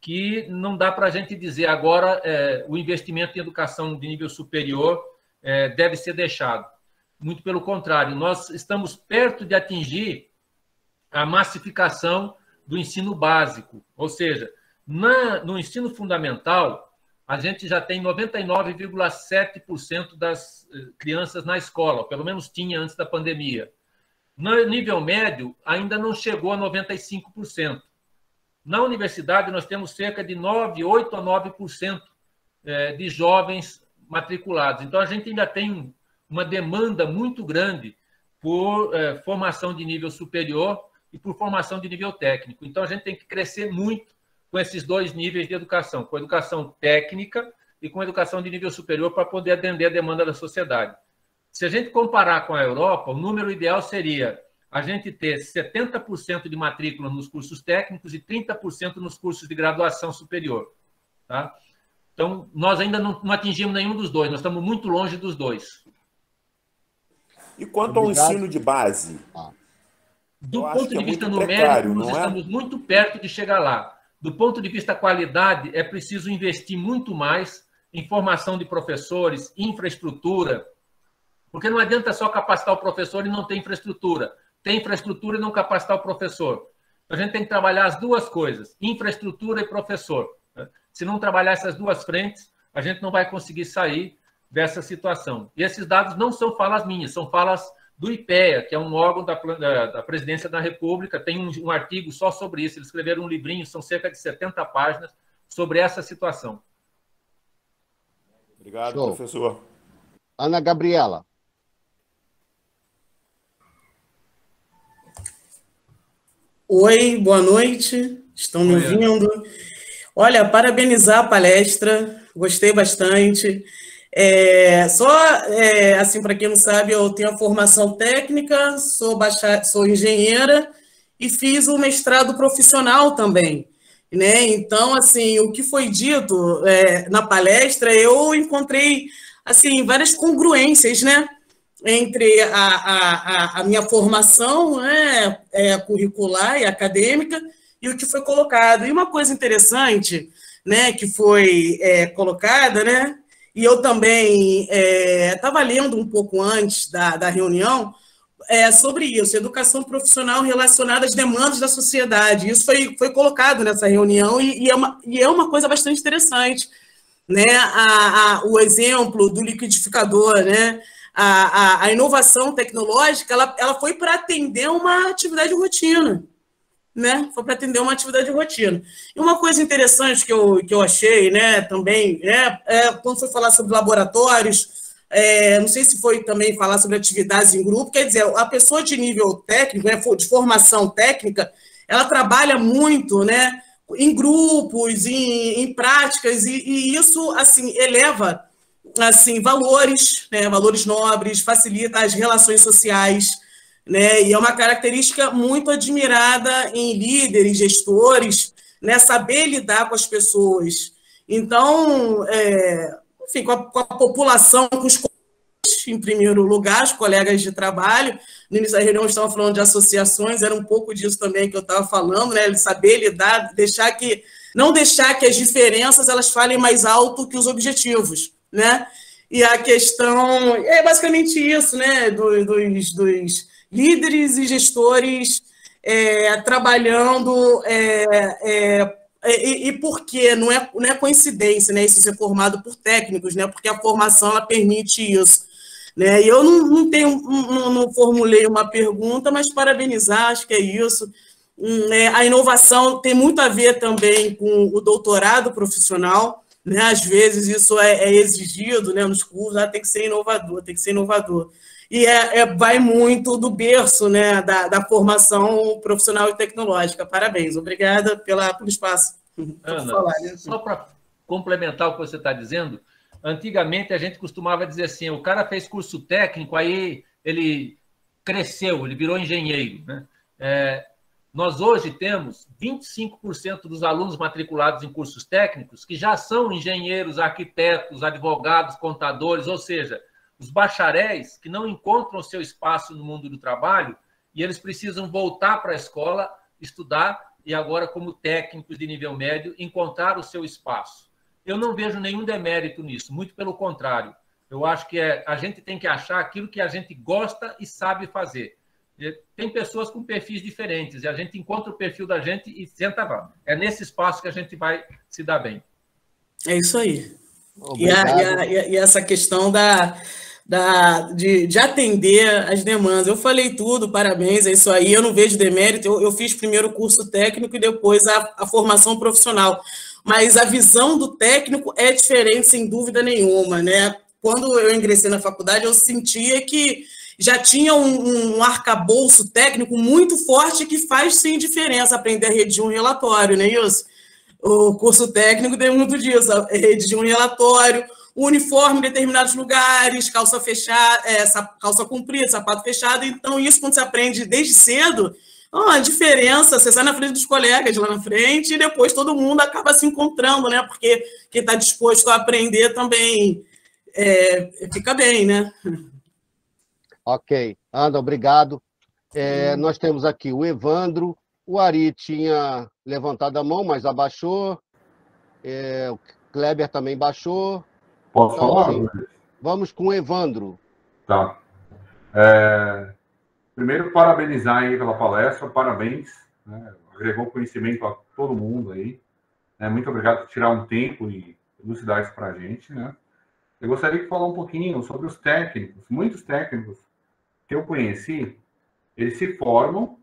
que não dá para a gente dizer agora o investimento em educação de nível superior deve ser deixado. Muito pelo contrário, nós estamos perto de atingir a massificação do ensino básico, ou seja, no ensino fundamental, a gente já tem 99,7% das crianças na escola, pelo menos tinha antes da pandemia. No nível médio, ainda não chegou a 95%. Na universidade, nós temos cerca de 8 a 9% de jovens matriculados. Então, a gente ainda tem uma demanda muito grande por formação de nível superior e por formação de nível técnico. Então, a gente tem que crescer muito com esses 2 níveis de educação, com a educação técnica e com a educação de nível superior para poder atender a demanda da sociedade. Se a gente comparar com a Europa, o número ideal seria a gente ter 70% de matrícula nos cursos técnicos e 30% nos cursos de graduação superior. Tá? Então, nós ainda não atingimos nenhum dos dois, nós estamos muito longe dos dois. E quanto ao ensino de base? Do ponto de vista numérico, nós estamos muito perto de chegar lá. Do ponto de vista qualidade, é preciso investir muito mais em formação de professores, infraestrutura, porque não adianta só capacitar o professor e não ter infraestrutura. Tem infraestrutura e não capacitar o professor. A gente tem que trabalhar as duas coisas, infraestrutura e professor. Se não trabalhar essas duas frentes, a gente não vai conseguir sair dessa situação. E esses dados não são falas minhas, são falas do IPEA, que é um órgão da Presidência da República, tem um artigo só sobre isso, eles escreveram um livrinho, são cerca de 70 páginas, sobre essa situação. Obrigado, professor. Ana Gabriela. Oi, boa noite, estão me ouvindo? Olha, parabenizar a palestra, gostei bastante. Assim, para quem não sabe, eu tenho a formação técnica, sou engenheira e fiz o mestrado profissional também, né? Então, assim, o que foi dito na palestra, eu encontrei assim várias congruências, né? Entre a minha formação curricular e acadêmica e o que foi colocado. E uma coisa interessante, né, que foi colocada, né? E eu também estava lendo um pouco antes da reunião sobre isso, educação profissional relacionada às demandas da sociedade. Isso foi colocado nessa reunião e é uma coisa bastante interessante, né? O exemplo do liquidificador, né? A inovação tecnológica ela foi para atender uma atividade rotina. Né? Foi para atender uma atividade rotina. E uma coisa interessante que eu achei, né, também, quando foi falar sobre laboratórios, não sei se foi também falar sobre atividades em grupo, quer dizer, a pessoa de nível técnico, né, de formação técnica, ela trabalha muito, né, em grupos, em práticas, e isso, assim, eleva, assim, valores, né, valores nobres, facilita as relações sociais, né? E é uma característica muito admirada em líderes, gestores, né? Saber lidar com as pessoas. Então, enfim, com a população, com os em primeiro lugar, os colegas de trabalho. No início da reunião estavam falando de associações, era um pouco disso também que eu estava falando, né? Saber lidar, não deixar que as diferenças elas falem mais alto que os objetivos, né? E a questão é basicamente isso, né? Dos líderes e gestores trabalhando e por quê? Não é coincidência, né? Isso ser formado por técnicos, né? Porque a formação ela permite isso, né? E eu não formulei uma pergunta, mas parabenizar, acho que é isso. A inovação tem muito a ver também com o doutorado profissional, né? Às vezes isso é exigido, né? Nos cursos, tem que ser inovador, E vai muito do berço, né? Da formação profissional e tecnológica. Parabéns, obrigada pelo espaço. Ana, só para complementar o que você está dizendo, antigamente a gente costumava dizer assim, o cara fez curso técnico, aí ele cresceu, ele virou engenheiro, né? Nós hoje temos 25% dos alunos matriculados em cursos técnicos que já são engenheiros, arquitetos, advogados, contadores, ou seja, os bacharéis que não encontram seu espaço no mundo do trabalho e eles precisam voltar para a escola, estudar e agora, como técnicos de nível médio, encontrar o seu espaço. Eu não vejo nenhum demérito nisso, muito pelo contrário. Eu acho que a gente tem que achar aquilo que a gente gosta e sabe fazer. Tem pessoas com perfis diferentes e a gente encontra o perfil da gente e senta lá. É nesse espaço que a gente vai se dar bem. É isso aí. E essa questão de atender as demandas. Eu falei tudo, parabéns, é isso aí. Eu não vejo demérito. Eu fiz primeiro o curso técnico e depois a formação profissional. Mas a visão do técnico é diferente, sem dúvida nenhuma, né? Quando eu ingressei na faculdade, eu sentia que já tinha um arcabouço técnico muito forte que faz, sim, diferença aprender a redigir um relatório, não é isso? O curso técnico tem muito disso, redigir um relatório, uniforme em determinados lugares, calça fechada, calça comprida, sapato fechado. Então, isso, quando você aprende desde cedo, a diferença, você sai na frente dos colegas lá na frente e depois todo mundo acaba se encontrando, né? Porque quem está disposto a aprender também fica bem, né? Ok. Ana, obrigado. Nós temos aqui o Evandro. O Ari tinha levantado a mão, mas abaixou. O Kleber também baixou. Posso falar? Sim. Vamos com o Evandro. Tá. Primeiro, parabenizar aí pela palestra. Parabéns. Né? Agregou conhecimento a todo mundo aí. Muito obrigado por tirar um tempo e elucidar isso para a gente. Né? Eu gostaria de falar um pouquinho sobre os técnicos. Muitos técnicos que eu conheci, eles se formam,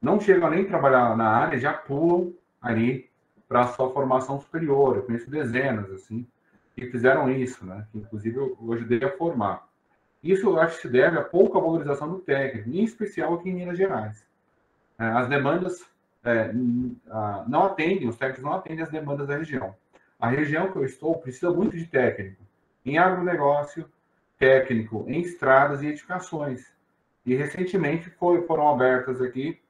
não chegam nem a trabalhar na área, já pulam ali para a sua formação superior. Eu conheço dezenas, assim, que fizeram isso, né? Que, inclusive, eu ajudei a formar. Isso, eu acho que se deve a pouca valorização do técnico, em especial aqui em Minas Gerais. As demandas não atendem, os técnicos não atendem as demandas da região. A região que eu estou precisa muito de técnico em agronegócio, técnico em estradas e edificações. E, recentemente, foram abertas aqui,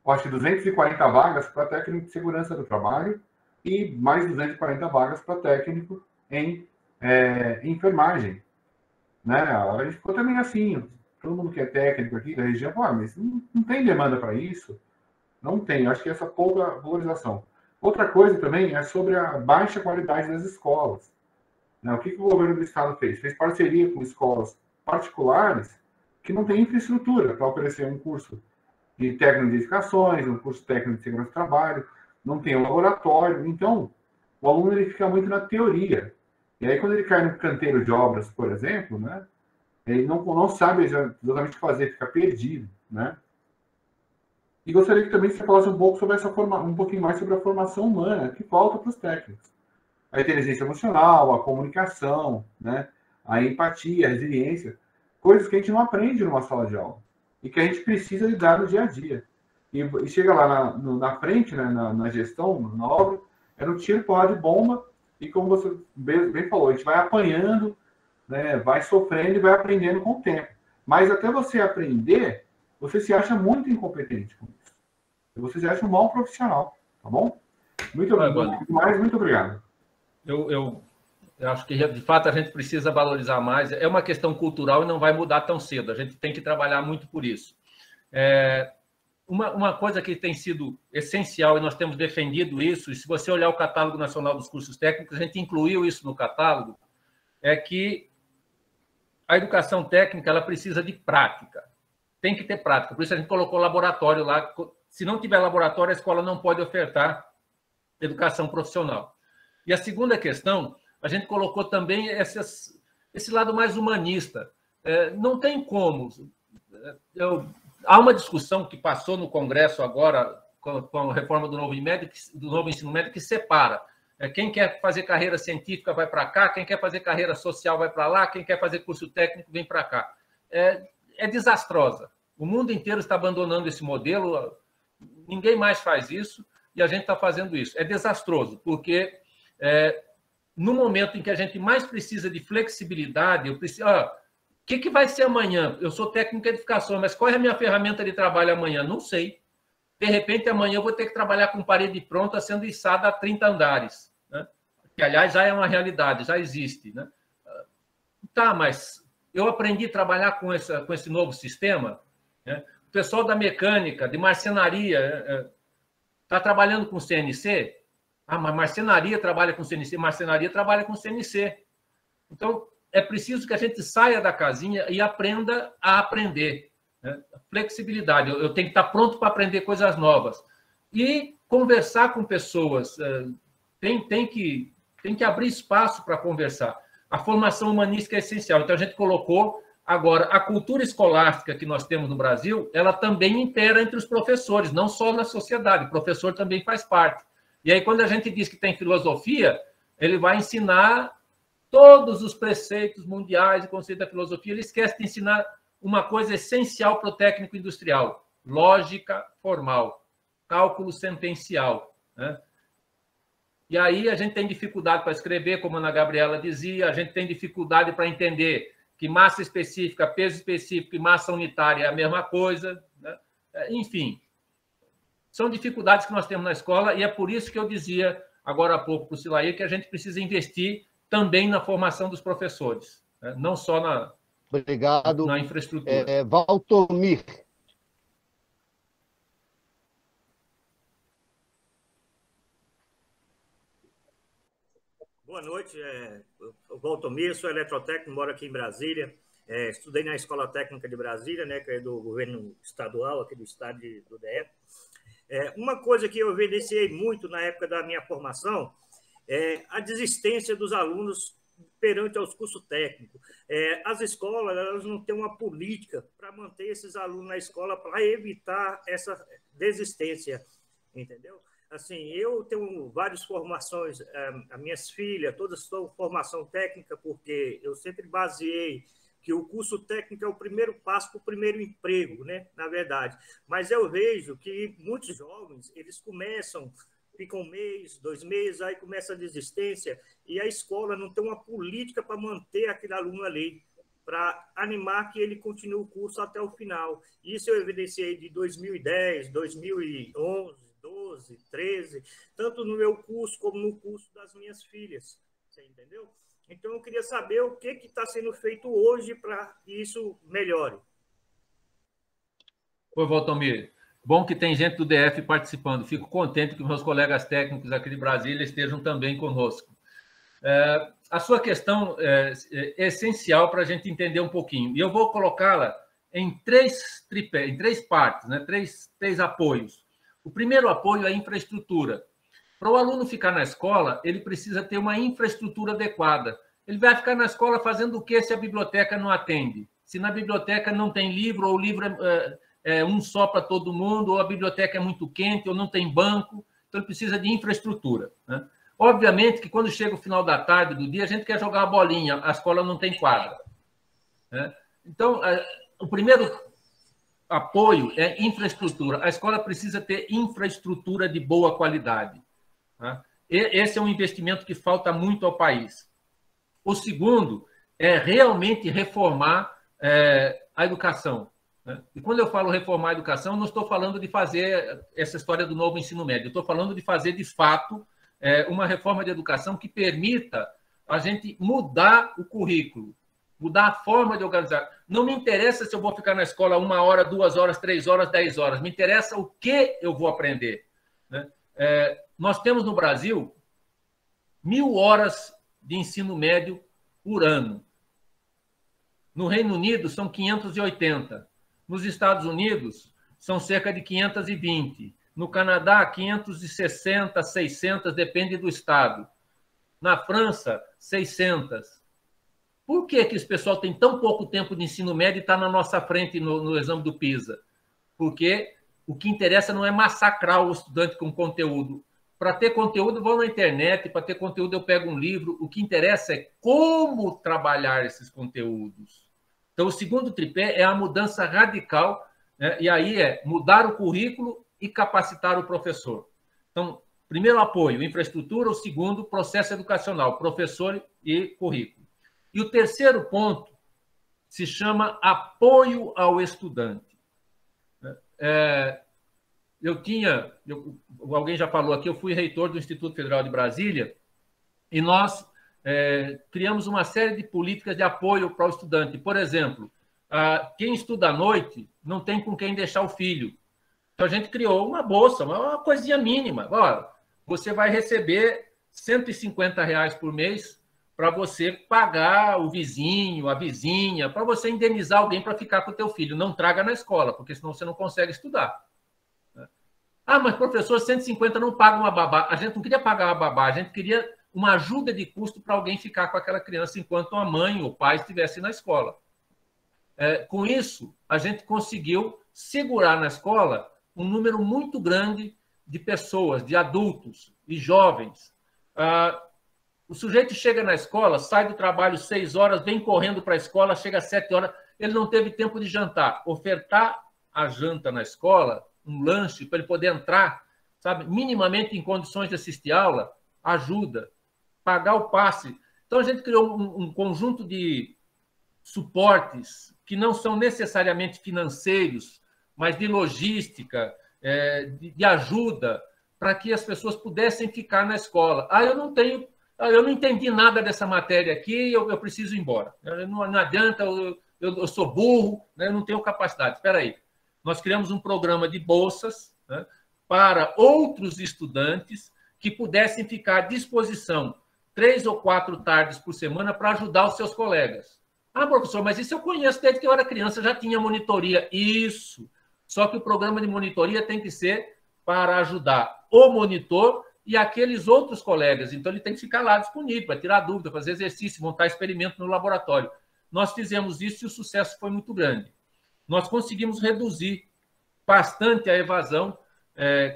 acho que 240 vagas para técnico de segurança do trabalho e mais 240 vagas para técnico em enfermagem. Né? A gente ficou também assim, todo mundo que é técnico aqui da região, mas não tem demanda para isso? Não tem, acho que essa pouca valorização. Outra coisa também é sobre a baixa qualidade das escolas. O que o governo do estado fez? Fez parceria com escolas particulares que não têm infraestrutura para oferecer um curso de técnico de edificações, um curso técnico de segurança do trabalho, não tem um laboratório. Então, o aluno ele fica muito na teoria. E aí, quando ele cai no canteiro de obras, por exemplo, né, ele não sabe exatamente o que fazer, fica perdido. Né? E gostaria que também você falasse um pouco sobre um pouquinho mais sobre a formação humana que falta para os técnicos. A inteligência emocional, a comunicação, né, a empatia, a resiliência, coisas que a gente não aprende numa sala de aula e que a gente precisa lidar no dia a dia. E chega lá na frente, né, na gestão, na obra, no tiro, porrada de bomba, e como você bem falou, a gente vai apanhando, né, vai sofrendo e vai aprendendo com o tempo. Mas até você aprender, você se acha muito incompetente com isso. Você se acha um mau profissional, tá bom? Muito obrigado. Muito obrigado. Eu acho que, de fato, a gente precisa valorizar mais. É uma questão cultural e não vai mudar tão cedo. A gente tem que trabalhar muito por isso. Uma coisa que tem sido essencial, e nós temos defendido isso, e se você olhar o Catálogo Nacional dos Cursos Técnicos, a gente incluiu isso no catálogo, é que a educação técnica ela precisa de prática. Tem que ter prática. Por isso a gente colocou laboratório lá. Se não tiver laboratório, a escola não pode ofertar educação profissional. E a segunda questão, a gente colocou também esse lado mais humanista. Não tem como. Há uma discussão que passou no Congresso agora, com a reforma do novo ensino médio, que separa. Quem quer fazer carreira científica vai para cá, quem quer fazer carreira social vai para lá, quem quer fazer curso técnico vem para cá. É desastrosa. O mundo inteiro está abandonando esse modelo, ninguém mais faz isso, e a gente está fazendo isso. É desastroso, porque no momento em que a gente mais precisa de flexibilidade, eu preciso... o que vai ser amanhã? Eu sou técnico em edificação, mas qual é a minha ferramenta de trabalho amanhã? Não sei. De repente, amanhã eu vou ter que trabalhar com parede pronta sendo içada a 30 andares, né? Que, aliás, já é uma realidade, já existe, né? Tá, mas eu aprendi a trabalhar com esse novo sistema, né? O pessoal da mecânica, de marcenaria, está trabalhando com CNC? Mas marcenaria trabalha com CNC? Marcenaria trabalha com CNC. Então, é preciso que a gente saia da casinha e aprenda a aprender, né? Flexibilidade. Eu tenho que estar pronto para aprender coisas novas. E conversar com pessoas. Tem que abrir espaço para conversar. A formação humanística é essencial. Então, a gente colocou agora a cultura escolástica que nós temos no Brasil, ela também impera entre os professores, não só na sociedade. O professor também faz parte. E aí, quando a gente diz que tem filosofia, ele vai ensinar todos os preceitos mundiais e conceitos da filosofia, ele esquece de ensinar uma coisa essencial para o técnico industrial: lógica formal, cálculo sentencial, né? E aí a gente tem dificuldade para escrever, como a Ana Gabriela dizia, a gente tem dificuldade para entender que massa específica, peso específico e massa unitária é a mesma coisa, né? Enfim, são dificuldades que nós temos na escola, e é por isso que eu dizia agora há pouco para o Silair que a gente precisa investir também na formação dos professores, né? Não só na infraestrutura. Valtomir. Boa noite, o Valtomir, sou eletrotécnico, moro aqui em Brasília, estudei na Escola Técnica de Brasília, né, que é do governo estadual, aqui do estado do DF. Uma coisa que eu evidenciei muito na época da minha formação é a desistência dos alunos perante aos cursos técnicos. As escolas, elas não têm uma política para manter esses alunos na escola para evitar essa desistência, entendeu? Assim, eu tenho várias formações, as minhas filhas, todas são formação técnica, porque eu sempre baseei que o curso técnico é o primeiro passo para o primeiro emprego, né? Na verdade. Mas eu vejo que muitos jovens, eles começam, ficam um mês, 2 meses, aí começa a desistência, e a escola não tem uma política para manter aquele aluno ali, para animar que ele continue o curso até o final. Isso eu evidenciei de 2010, 2011, 12, 13, tanto no meu curso como no curso das minhas filhas, você entendeu? Então, eu queria saber o que está sendo feito hoje para que isso melhore. Oi, Valtomir. Bom que tem gente do DF participando. Fico contente que meus colegas técnicos aqui de Brasília estejam também conosco. A sua questão é essencial para a gente entender um pouquinho. E eu vou colocá-la em três partes, né? três apoios. O primeiro apoio é a infraestrutura. Para o aluno ficar na escola, ele precisa ter uma infraestrutura adequada. Ele vai ficar na escola fazendo o quê se a biblioteca não atende? Se na biblioteca não tem livro, ou o livro é um só para todo mundo, ou a biblioteca é muito quente, ou não tem banco. Então, ele precisa de infraestrutura, né? Obviamente que quando chega o final da tarde, do dia, a gente quer jogar a bolinha, a escola não tem quadra, né? Então, o primeiro apoio é infraestrutura. A escola precisa ter infraestrutura de boa qualidade, tá? Esse é um investimento que falta muito ao país. O segundo é realmente reformar a educação, né? E quando eu falo reformar a educação, não estou falando de fazer essa história do novo ensino médio, eu estou falando de fazer, de fato, uma reforma de educação que permita a gente mudar o currículo, mudar a forma de organizar. Não me interessa se eu vou ficar na escola 1 hora, 2 horas, 3 horas, 10 horas. Me interessa o que eu vou aprender, né? Nós temos no Brasil 1.000 horas de ensino médio por ano. No Reino Unido, são 580. Nos Estados Unidos, são cerca de 520. No Canadá, 560, 600, depende do estado. Na França, 600. Por que esse pessoal tem tão pouco tempo de ensino médio e está na nossa frente no exame do PISA? Porque o que interessa não é massacrar o estudante com conteúdo. Para ter conteúdo, eu vou na internet, para ter conteúdo, eu pego um livro. O que interessa é como trabalhar esses conteúdos. Então, o segundo tripé é a mudança radical, né? E aí é mudar o currículo e capacitar o professor. Então, primeiro, apoio, infraestrutura. O segundo, processo educacional, professor e currículo. E o terceiro ponto se chama apoio ao estudante. Alguém já falou aqui, eu fui reitor do Instituto Federal de Brasília e nós criamos uma série de políticas de apoio para o estudante. Por exemplo, quem estuda à noite não tem com quem deixar o filho. Então, a gente criou uma bolsa, uma coisinha mínima. Olha, você vai receber R$150 por mês para você pagar o vizinho, a vizinha, para você indenizar alguém para ficar com o teu filho. Não traga na escola, porque senão você não consegue estudar. Ah, mas professor, 150 não paga uma babá. A gente não queria pagar uma babá, a gente queria uma ajuda de custo para alguém ficar com aquela criança enquanto a mãe ou o pai estivesse na escola. Com isso, a gente conseguiu segurar na escola um número muito grande de pessoas, de adultos e jovens. O sujeito chega na escola, sai do trabalho 6 horas, vem correndo para a escola, chega às 7 horas, ele não teve tempo de jantar. Ofertar a janta na escola, um lanche, para ele poder entrar, sabe, minimamente em condições de assistir aula, ajuda. Pagar o passe. Então, a gente criou um conjunto de suportes que não são necessariamente financeiros, mas de logística, de ajuda, para que as pessoas pudessem ficar na escola. Eu não entendi nada dessa matéria aqui, eu preciso ir embora. Não adianta, eu sou burro, né, eu não tenho capacidade. Espera aí. Nós criamos um programa de bolsas, né, para outros estudantes que pudessem ficar à disposição 3 ou 4 tardes por semana para ajudar os seus colegas. Ah, professor, mas isso eu conheço desde que eu era criança, já tinha monitoria. Isso. Só que o programa de monitoria tem que ser para ajudar o monitor e aqueles outros colegas. Então, ele tem que ficar lá disponível para tirar dúvida, fazer exercício, montar experimento no laboratório. Nós fizemos isso e o sucesso foi muito grande. Nós conseguimos reduzir bastante a evasão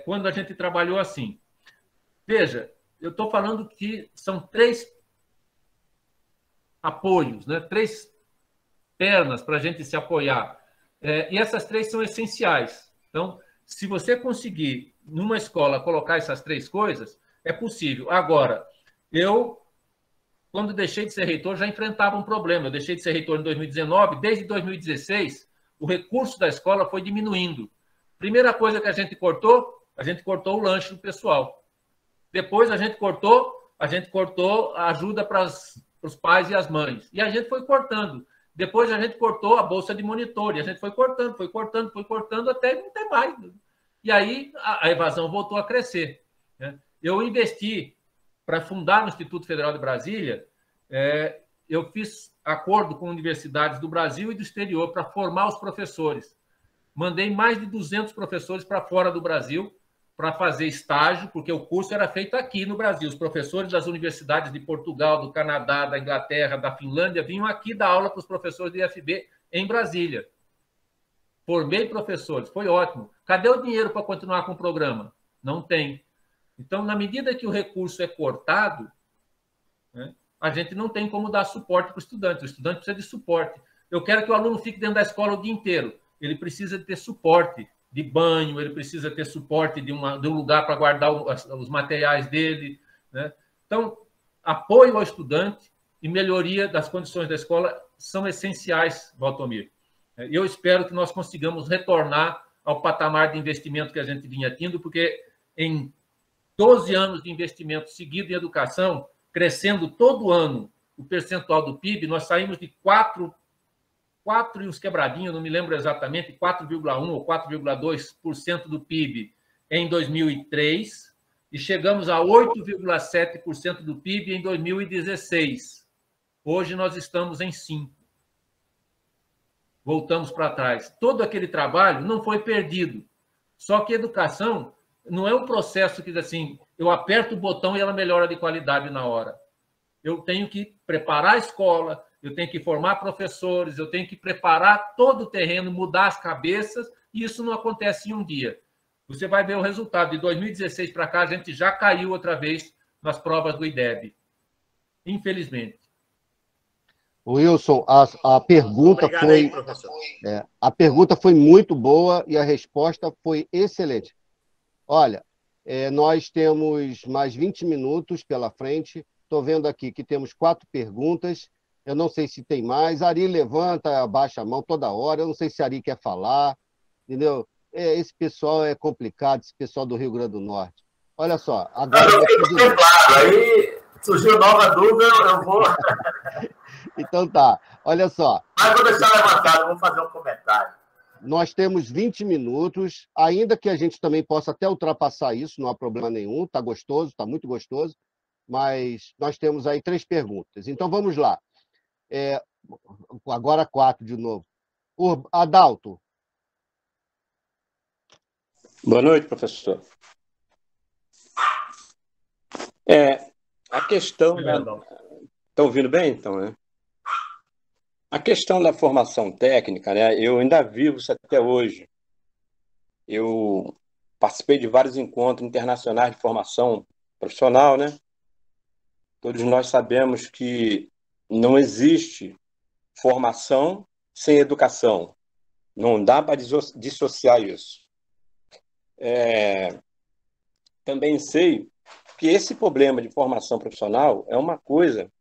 quando a gente trabalhou assim. Veja, eu estou falando que são 3 apoios, né? 3 pernas para a gente se apoiar. E essas 3 são essenciais. Então, se você conseguir, numa escola, colocar essas 3 coisas, é possível. Agora, quando deixei de ser reitor, já enfrentava um problema. Eu deixei de ser reitor em 2019, desde 2016, o recurso da escola foi diminuindo. Primeira coisa que a gente cortou o lanche do pessoal. Depois a gente cortou a ajuda para os pais e as mães. E a gente foi cortando. Depois a gente cortou a bolsa de monitor. E a gente foi cortando até não ter mais. E aí a evasão voltou a crescer. Eu investi para fundar no Instituto Federal de Brasília. Eu fiz acordo com universidades do Brasil e do exterior para formar os professores. Mandei mais de 200 professores para fora do Brasil para fazer estágio, porque o curso era feito aqui no Brasil. Os professores das universidades de Portugal, do Canadá, da Inglaterra, da Finlândia, vinham aqui dar aula para os professores do IFB em Brasília. Formei professores, foi ótimo. Cadê o dinheiro para continuar com o programa? Não tem. Então, na medida que o recurso é cortado, né, a gente não tem como dar suporte para o estudante. O estudante precisa de suporte. Eu quero que o aluno fique dentro da escola o dia inteiro. Ele precisa ter suporte de banho, ele precisa ter suporte de um lugar para guardar os materiais dele, né? Então, apoio ao estudante e melhoria das condições da escola são essenciais, Valtomir. Eu espero que nós consigamos retornar ao patamar de investimento que a gente vinha tendo, porque em 12 anos de investimento seguido em educação, crescendo todo ano o percentual do PIB, nós saímos de 4 e uns quebradinhos, não me lembro exatamente, 4,1% ou 4,2% do PIB em 2003 e chegamos a 8,7% do PIB em 2016. Hoje nós estamos em 5%. Voltamos para trás. Todo aquele trabalho não foi perdido. Só que educação não é um processo que, assim, eu aperto o botão e ela melhora de qualidade na hora. Eu tenho que preparar a escola, eu tenho que formar professores, eu tenho que preparar todo o terreno, mudar as cabeças, e isso não acontece em um dia. Você vai ver o resultado. De 2016 para cá, a gente já caiu outra vez nas provas do IDEB. Infelizmente. Wilson, a pergunta Obrigado aí, professor. A pergunta foi muito boa e a resposta foi excelente. Olha, nós temos mais 20 minutos pela frente. Estou vendo aqui que temos 4 perguntas. Eu não sei se tem mais. Ari levanta, abaixa a mão toda hora. Eu não sei se Ari quer falar. Entendeu? Esse pessoal é complicado, esse pessoal do Rio Grande do Norte. Olha só. Agora eu fiquei contemplado. Aí surgiu nova dúvida, eu vou... Então tá. Olha só. Mas vou deixar levantado, vou fazer um comentário. Nós temos 20 minutos, ainda que a gente também possa até ultrapassar isso, não há problema nenhum, está gostoso, está muito gostoso, mas nós temos aí 3 perguntas. Então, vamos lá. Agora 4 de novo. O Adalto. Boa noite, professor. A questão... Estão ouvindo bem, então, né? A questão da formação técnica, né? Eu ainda vivo isso até hoje. Eu participei de vários encontros internacionais de formação profissional, né? Todos nós sabemos que não existe formação sem educação. Não dá para dissociar isso. Também sei que esse problema de formação profissional é uma coisa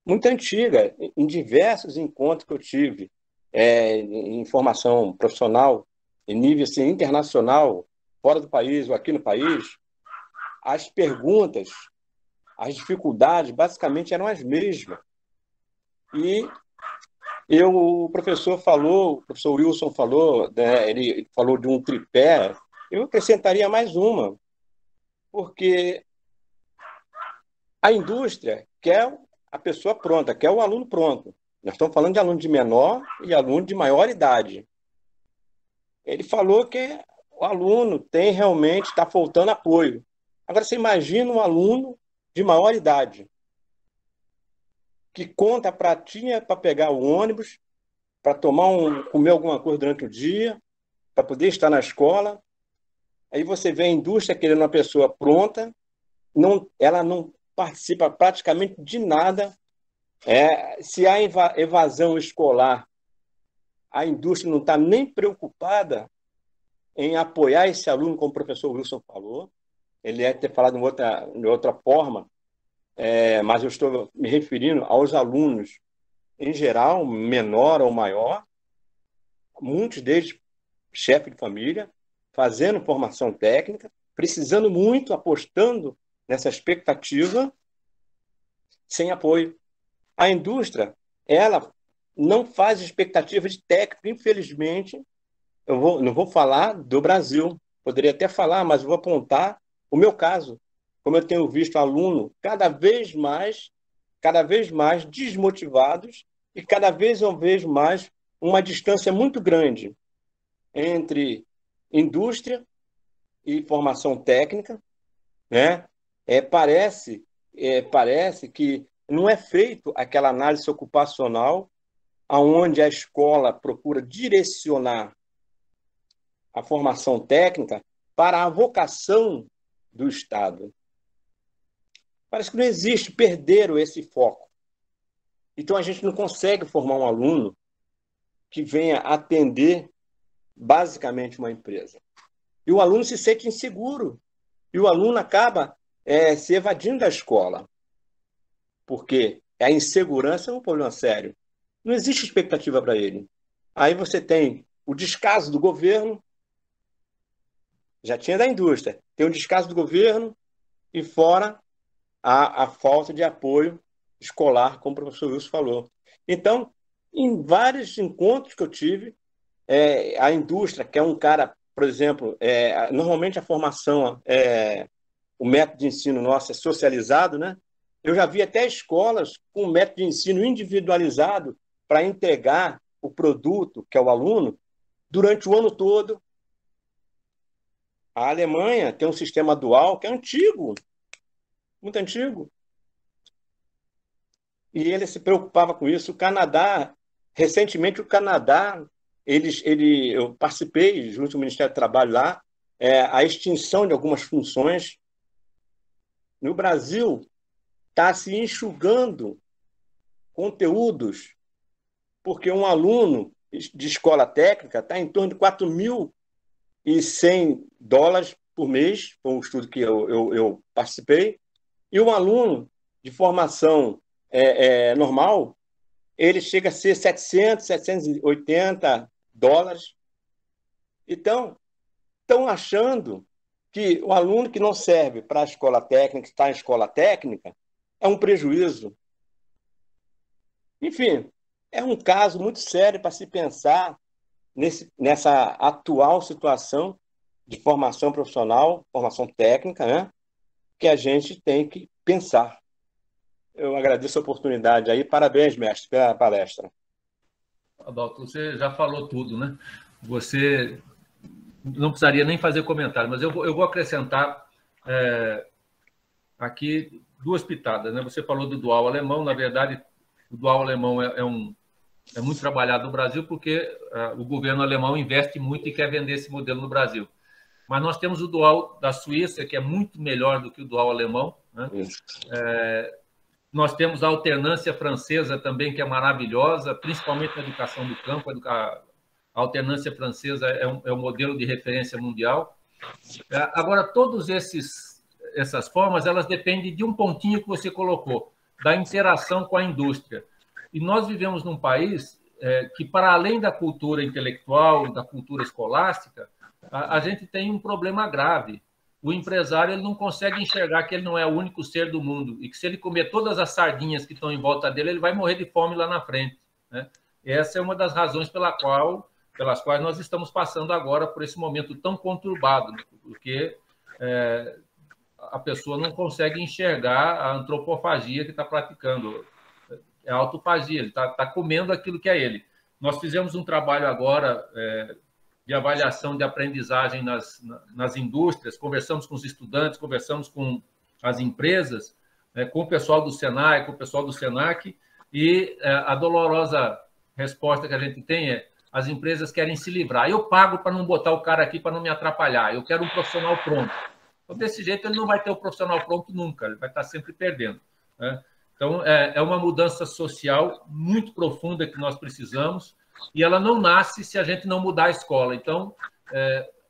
muito antiga. Em diversos encontros que eu tive em formação profissional, em nível assim, internacional, fora do país ou aqui no país, as perguntas, as dificuldades, basicamente, eram as mesmas. E o professor Wilson falou, né, ele falou de um tripé, eu acrescentaria mais uma, porque a indústria quer a pessoa pronta, quer o aluno pronto. Nós estamos falando de aluno de menor e aluno de maior idade. Ele falou que o aluno está faltando apoio. Agora, você imagina um aluno de maior idade, que conta a pratinha para pegar o ônibus, para comer alguma coisa durante o dia, para poder estar na escola. Aí você vê a indústria querendo uma pessoa pronta, ela não participa praticamente de nada. Se há evasão escolar, a indústria não está nem preocupada em apoiar esse aluno, como o professor Wilson falou. Ele deve ter falado de outra forma, mas eu estou me referindo aos alunos em geral, menor ou maior, muitos deles chefe de família, fazendo formação técnica, precisando muito, apostando nessa expectativa, sem apoio. A indústria, ela não faz expectativa de técnico, infelizmente. Não vou falar do Brasil, poderia até falar, mas vou apontar o meu caso. Como eu tenho visto alunos cada vez mais desmotivados e cada vez eu vejo mais uma distância muito grande entre indústria e formação técnica, né? Parece que não é feito aquela análise ocupacional aonde a escola procura direcionar a formação técnica para a vocação do Estado. Parece que não existe, perderam esse foco. Então, a gente não consegue formar um aluno que venha atender basicamente uma empresa. E o aluno se sente inseguro. E o aluno acaba se evadindo da escola. Porque a insegurança é um problema sério. Não existe expectativa para ele. Aí você tem o descaso do governo, já tinha da indústria, tem o descaso do governo e fora a falta de apoio escolar, como o professor Wilson falou. Então, em vários encontros que eu tive, a indústria, que é um cara, por exemplo, normalmente a formação, o método de ensino nosso é socializado, né? Eu já vi até escolas com método de ensino individualizado para entregar o produto, que é o aluno, durante o ano todo. A Alemanha tem um sistema dual que é antigo, muito antigo. E ele se preocupava com isso. O Canadá, recentemente, eu participei, junto ao Ministério do Trabalho lá, a extinção de algumas funções. No Brasil, está se enxugando conteúdos, porque um aluno de escola técnica está em torno de $4.100 por mês, foi um estudo que eu participei, e um aluno de formação normal, ele chega a ser $700, $780. Então, estão achando que o aluno que não serve para a escola técnica, está em escola técnica, é um prejuízo. Enfim, é um caso muito sério para se pensar nessa atual situação de formação profissional, formação técnica, né? Que a gente tem que pensar. Eu agradeço a oportunidade aí. Parabéns, mestre, pela palestra. Adalto, você já falou tudo, né? Você não precisaria nem fazer comentário, mas eu vou acrescentar aqui 2 pitadas, né? Você falou do dual alemão. Na verdade, o dual alemão é muito trabalhado no Brasil porque o governo alemão investe muito e quer vender esse modelo no Brasil. Mas nós temos o dual da Suíça, que é muito melhor do que o dual alemão, né? Nós temos a alternância francesa também, que é maravilhosa, principalmente na educação do campo. A alternância francesa é um modelo de referência mundial. Agora, todas essas formas, elas dependem de um pontinho que você colocou, da interação com a indústria. E nós vivemos num país que, para além da cultura intelectual, da cultura escolástica, a gente tem um problema grave. O empresário ele não consegue enxergar que ele não é o único ser do mundo e que, se ele comer todas as sardinhas que estão em volta dele, ele vai morrer de fome lá na frente, né? Essa é uma das razões pelas quais nós estamos passando agora por esse momento tão conturbado, né? Porque a pessoa não consegue enxergar a antropofagia que está praticando. É a autofagia, ele está comendo aquilo que é ele. Nós fizemos um trabalho agora de avaliação de aprendizagem nas indústrias, conversamos com os estudantes, conversamos com as empresas, com o pessoal do Senai, com o pessoal do Senac, e a dolorosa resposta que a gente tem é: as empresas querem se livrar. Eu pago para não botar o cara aqui para não me atrapalhar, eu quero um profissional pronto. Então, desse jeito, ele não vai ter o profissional pronto nunca, ele vai estar sempre perdendo, né? Então, é uma mudança social muito profunda que nós precisamos, e ela não nasce se a gente não mudar a escola. Então,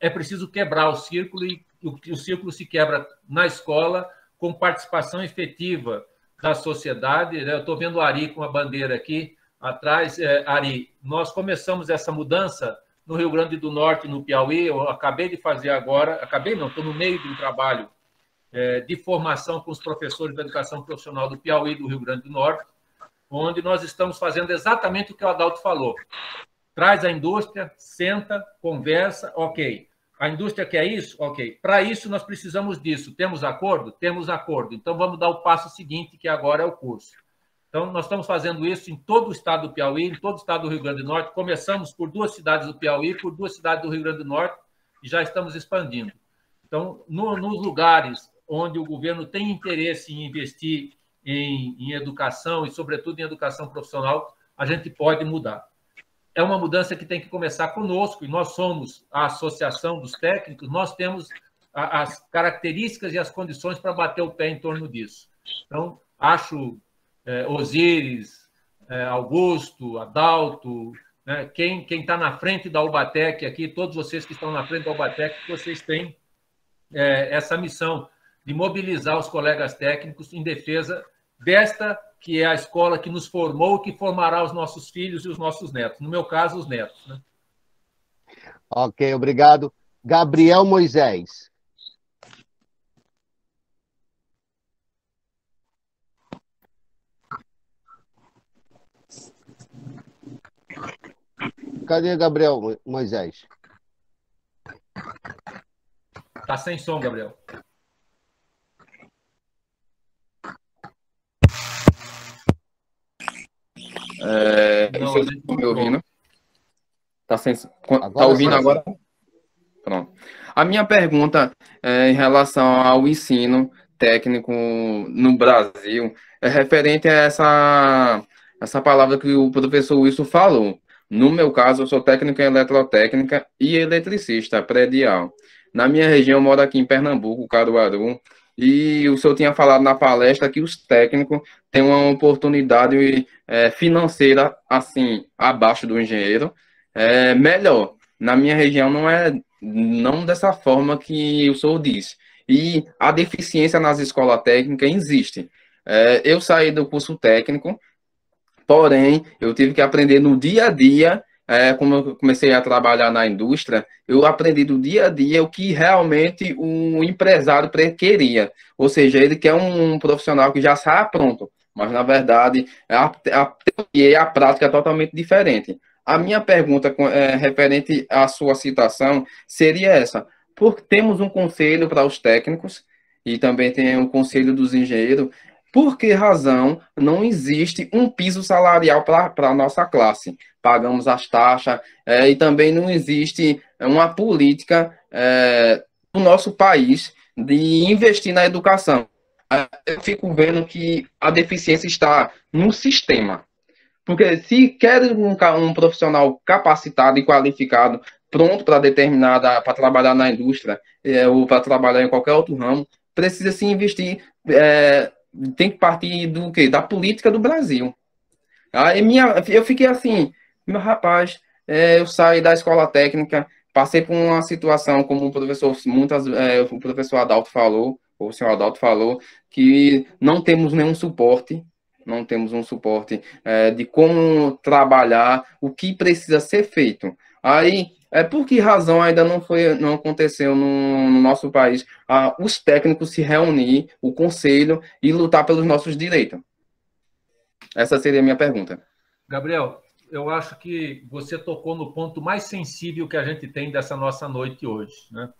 é preciso quebrar o círculo, e o círculo se quebra na escola com participação efetiva da sociedade. Eu estou vendo o Ari com a bandeira aqui atrás. Ari, nós começamos essa mudança no Rio Grande do Norte, no Piauí. Eu acabei de fazer agora, estou no meio de um trabalho de formação com os professores da educação profissional do Piauí e do Rio Grande do Norte, onde nós estamos fazendo exatamente o que o Adalto falou. Traz a indústria, senta, conversa, ok. A indústria quer isso? Ok. Para isso, nós precisamos disso. Temos acordo? Temos acordo. Então, vamos dar o passo seguinte, que agora é o curso. Então, nós estamos fazendo isso em todo o estado do Piauí, em todo o estado do Rio Grande do Norte. Começamos por 2 cidades do Piauí, por 2 cidades do Rio Grande do Norte, e já estamos expandindo. Então, nos lugares onde o governo tem interesse em investir em educação, e, sobretudo, em educação profissional, a gente pode mudar. É uma mudança que tem que começar conosco, e nós somos a associação dos técnicos, nós temos as características e as condições para bater o pé em torno disso. Então, acho Osíris, Augusto, Adalto, né, quem está na frente da Ubatec aqui, todos vocês que estão na frente da Ubatec, vocês têm essa missão de mobilizar os colegas técnicos em defesa desta que é a escola que nos formou, que formará os nossos filhos e os nossos netos. No meu caso, os netos, né? Ok, obrigado. Gabriel Moisés. Cadê Gabriel Moisés? Está sem som, Gabriel. Vocês estão me ouvindo? Tá ouvindo agora? Pronto. A minha pergunta em relação ao ensino técnico no Brasil é referente a essa palavra que o professor Wilson falou. No meu caso, eu sou técnico em eletrotécnica e eletricista predial. Na minha região, eu moro aqui em Pernambuco, Caruaru, e o senhor tinha falado na palestra que os técnicos têm uma oportunidade financeira, assim, abaixo do engenheiro, melhor. Na minha região não dessa forma que o senhor disse. E a deficiência nas escolas técnicas existe. Eu saí do curso técnico, porém, eu tive que aprender no dia a dia, como eu comecei a trabalhar na indústria, eu aprendi do dia a dia o que realmente o empresário queria. Ou seja, ele quer um profissional que já saia pronto, mas, na verdade, a teoria e a prática é totalmente diferente. A minha pergunta referente à sua citação seria essa. Porque temos um conselho para os técnicos e também tem o conselho dos engenheiros. Por que razão não existe um piso salarial para a nossa classe? Pagamos as taxas e também não existe uma política no nosso país de investir na educação. Eu fico vendo que a deficiência está no sistema. Porque se quer um profissional capacitado e qualificado, pronto para trabalhar na indústria ou para trabalhar em qualquer outro ramo, precisa se investir, tem que partir do quê? Da política do Brasil. Eu fiquei assim, meu rapaz, eu saí da escola técnica, passei por uma situação, como o professor Adalto falou, ou o senhor Adalto falou, que não temos nenhum suporte, de como trabalhar, o que precisa ser feito. Aí, por que razão ainda não aconteceu no nosso país os técnicos se reunir, o conselho, e lutar pelos nossos direitos? Essa seria a minha pergunta. Gabriel, eu acho que você tocou no ponto mais sensível que a gente tem dessa nossa noite hoje, né?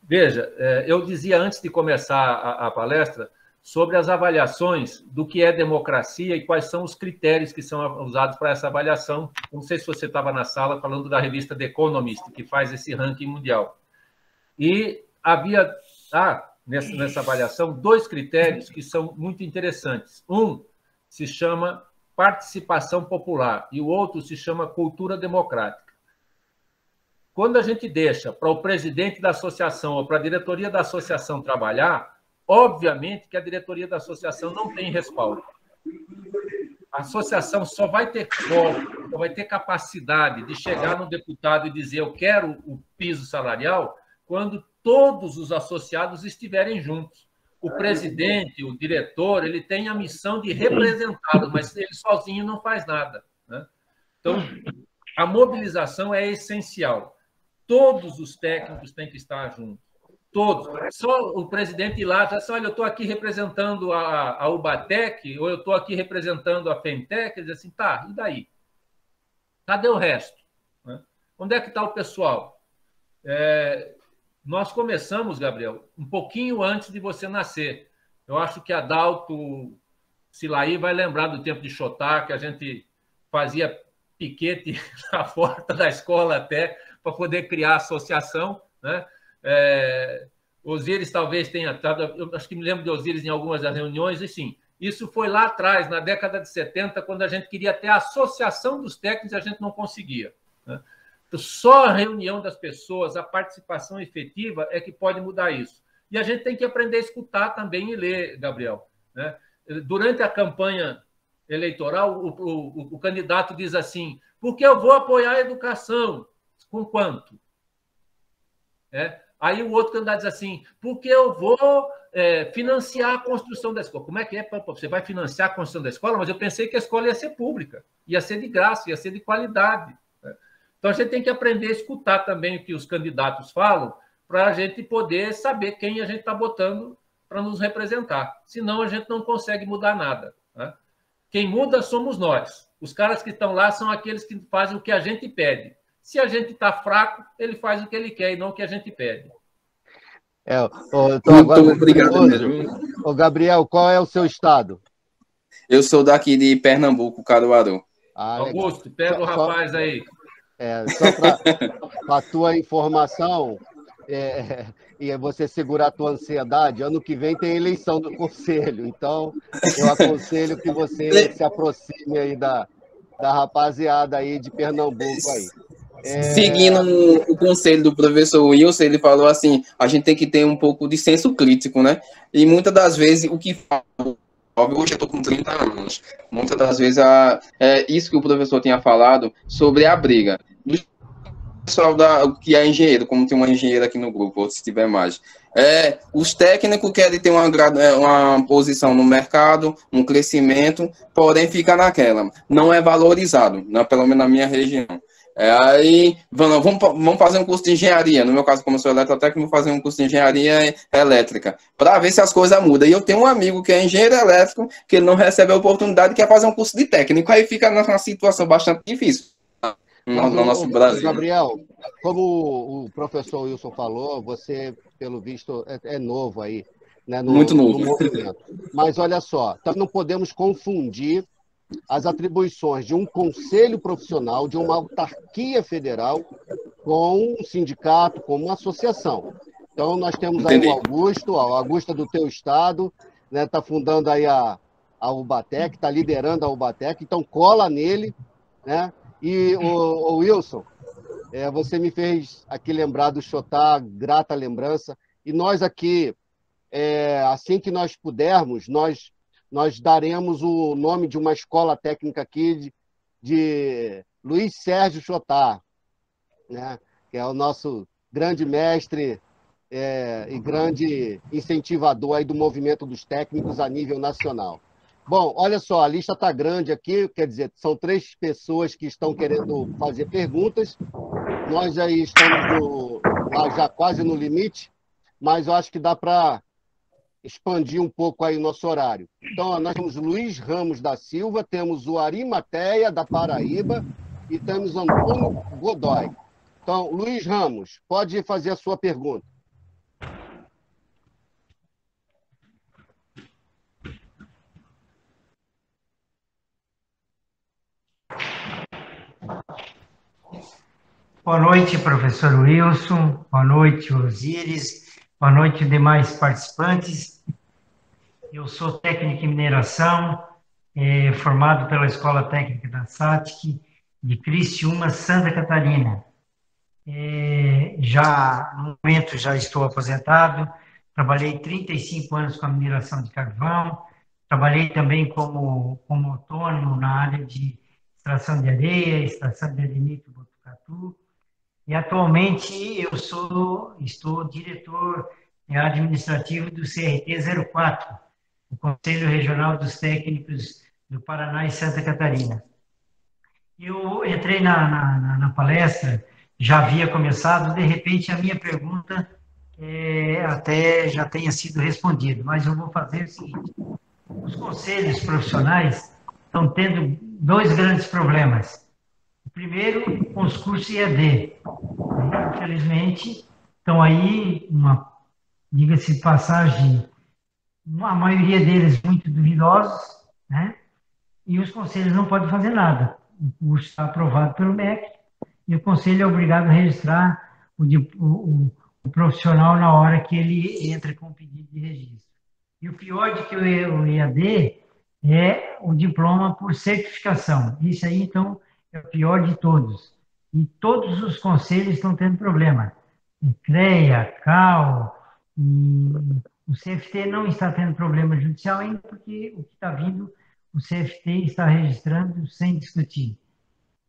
Veja, eu dizia antes de começar a palestra sobre as avaliações do que é democracia e quais são os critérios que são usados para essa avaliação. Não sei se você estava na sala falando da revista The Economist, que faz esse ranking mundial. E havia, nessa avaliação, 2 critérios que são muito interessantes. Um se chama participação popular e o outro se chama cultura democrática. Quando a gente deixa para o presidente da associação ou para a diretoria da associação trabalhar, obviamente que a diretoria da associação não tem respaldo. A associação só vai ter foco, só vai ter capacidade de chegar no deputado e dizer eu quero o piso salarial quando todos os associados estiverem juntos. O presidente, o diretor, ele tem a missão de representá-lo, mas ele sozinho não faz nada, né? Então, a mobilização é essencial. Todos os técnicos têm que estar juntos. Todos. Só o presidente ir lá diz assim, olha, eu estou aqui representando a Ubatec, ou eu estou aqui representando a Femtec, ele diz assim, tá, e daí? Cadê o resto? Onde é que está o pessoal? Nós começamos, Gabriel, um pouquinho antes de você nascer. Eu acho que Adalto Silaí vai lembrar do tempo de Chotá, que a gente fazia piquete na porta da escola até para poder criar associação, né? Osíris talvez tenha estado, eu acho que me lembro de Osíris em algumas das reuniões, e sim, isso foi lá atrás, na década de 70, quando a gente queria ter a associação dos técnicos e a gente não conseguia, né? Então, só a reunião das pessoas, a participação efetiva é que pode mudar isso. E a gente tem que aprender a escutar também e ler, Gabriel, né? Durante a campanha eleitoral, o candidato diz assim, porque eu vou apoiar a educação. Com quanto? Aí o outro candidato diz assim, porque eu vou financiar a construção da escola. Como é que é? Você vai financiar a construção da escola? Mas eu pensei que a escola ia ser pública, ia ser de graça, ia ser de qualidade. Então, a gente tem que aprender a escutar também o que os candidatos falam para a gente poder saber quem a gente está botando para nos representar. Senão, a gente não consegue mudar nada, né? Quem muda somos nós. Os caras que estão lá são aqueles que fazem o que a gente pede. Se a gente está fraco, ele faz o que ele quer e não o que a gente pede. Muito obrigado mesmo. Ô, Gabriel, qual é o seu estado? Eu sou daqui de Pernambuco, Caruaru. Augusto, pega o rapaz aí. Só para a tua informação, e você segurar a tua ansiedade, ano que vem tem eleição do Conselho, então eu aconselho que você se aproxime aí da rapaziada aí de Pernambuco aí. Seguindo o conselho do professor Wilson, ele falou assim, a gente tem que ter um pouco de senso crítico, né? E muitas das vezes o que hoje eu estou com 30 anos, muitas das vezes é isso que o professor tinha falado sobre a briga. O pessoal que é engenheiro, como tem uma engenheira aqui no grupo, ou se tiver mais, os técnicos querem ter uma posição no mercado, um crescimento, porém fica naquela, não é valorizado, pelo menos na minha região. Aí, vamos fazer um curso de engenharia. No meu caso, como eu sou eletrotécnico, vou fazer um curso de engenharia elétrica, para ver se as coisas mudam. E eu tenho um amigo que é engenheiro elétrico, que ele não recebe a oportunidade, que quer fazer um curso de técnico. Aí fica numa situação bastante difícil no nosso Brasil. Gabriel, como o professor Wilson falou, você, pelo visto, é novo aí, né, muito novo. No movimento. Mas olha só, não podemos confundir as atribuições de um conselho profissional, de uma autarquia federal, com um sindicato, com uma associação. Então, nós temos aí o Augusto do teu estado, né, está fundando aí a Ubatec, está liderando a Ubatec, então cola nele, né? E o Wilson, você me fez aqui lembrar do Chotá, grata lembrança, e nós aqui, assim que nós pudermos, nós daremos o nome de uma escola técnica aqui de Luiz Sérgio Chotá, né? Que é o nosso grande mestre e grande incentivador aí do movimento dos técnicos a nível nacional. Bom, olha só, a lista está grande aqui, quer dizer, são 3 pessoas que estão querendo fazer perguntas. Nós aí estamos lá já quase no limite, mas eu acho que dá para expandir um pouco aí o nosso horário. Então, nós temos Luiz Ramos da Silva, temos o Arimateia, da Paraíba, e temos Antônio Godoy. Então, Luiz Ramos, pode fazer a sua pergunta. Boa noite, professor Wilson. Boa noite, Osíris. Boa noite, demais participantes. Eu sou técnico em mineração, formado pela Escola Técnica da SATIC, de Criciúma, Santa Catarina. No momento, já estou aposentado, trabalhei 35 anos com a mineração de carvão, trabalhei também como autônomo na área de extração de areia, extração de arenito botucatu, e atualmente estou diretor administrativo do CRT 04, o Conselho Regional dos Técnicos do Paraná e Santa Catarina. Eu entrei na palestra, já havia começado, de repente a minha pergunta até já tenha sido respondida, mas eu vou fazer o seguinte: os conselhos profissionais estão tendo 2 grandes problemas. O primeiro, com os cursos EAD. Infelizmente, estão aí, diga-se de passagem, a maioria deles muito duvidosos, né? E os conselhos não podem fazer nada. O curso está aprovado pelo MEC e o conselho é obrigado a registrar o profissional na hora que ele entra com o pedido de registro. E o pior de que o EAD é o diploma por certificação. Isso aí, então, é o pior de todos. E todos os conselhos estão tendo problema. O CREA, CAL, o CFT não está tendo problema judicial ainda, porque o que está vindo, o CFT está registrando sem discutir.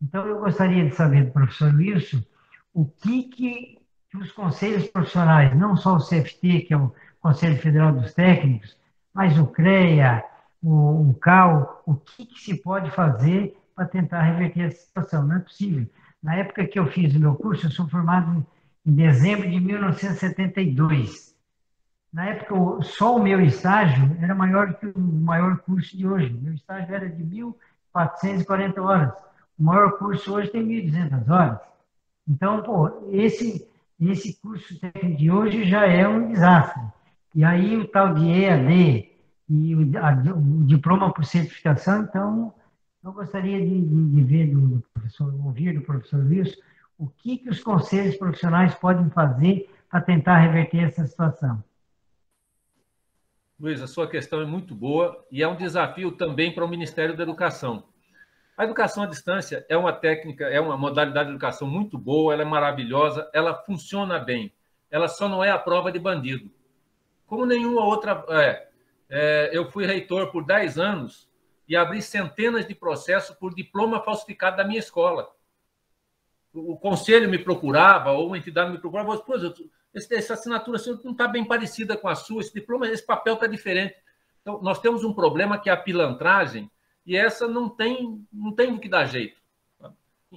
Então, eu gostaria de saber do professor Wilson o que os conselhos profissionais, não só o CFT, que é o Conselho Federal dos Técnicos, mas o CREA, o CAL, o que se pode fazer para tentar reverter essa situação? Não é possível. Na época que eu fiz o meu curso, eu sou formado em dezembro de 1972. Na época, só o meu estágio era maior que o maior curso de hoje. Meu estágio era de 1.440 horas. O maior curso hoje tem 1.200 horas. Então, pô, esse curso técnico de hoje já é um desastre. E aí o tal de EAD e o diploma por certificação, então, eu gostaria de ver do professor, ouvir do professor Wilson, o que os conselhos profissionais podem fazer para tentar reverter essa situação. Luiz, a sua questão é muito boa e é um desafio também para o Ministério da Educação. A educação à distância é uma técnica, é uma modalidade de educação muito boa, ela é maravilhosa, ela funciona bem. Ela só não é a prova de bandido. Como nenhuma outra... eu fui reitor por 10 anos e abri centenas de processos por diploma falsificado da minha escola. O conselho me procurava, ou uma entidade me procurava, pô, essa assinatura não está bem parecida com a sua, esse diploma, esse papel está diferente. Então, nós temos um problema que é a pilantragem, e essa não tem do que dar jeito.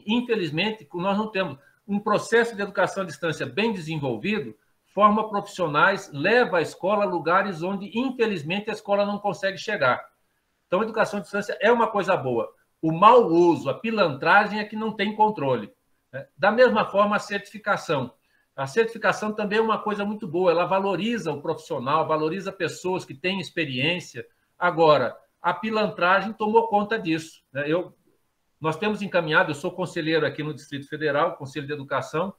Infelizmente, nós não temos um processo de educação à distância bem desenvolvido, forma profissionais, leva a escola a lugares onde, infelizmente, a escola não consegue chegar. Então, a educação à distância é uma coisa boa. O mau uso, a pilantragem é que não tem controle. Da mesma forma, a certificação. A certificação também é uma coisa muito boa, ela valoriza o profissional, valoriza pessoas que têm experiência. Agora, a pilantragem tomou conta disso. Nós temos encaminhado, eu sou conselheiro aqui no Distrito Federal, Conselho de Educação,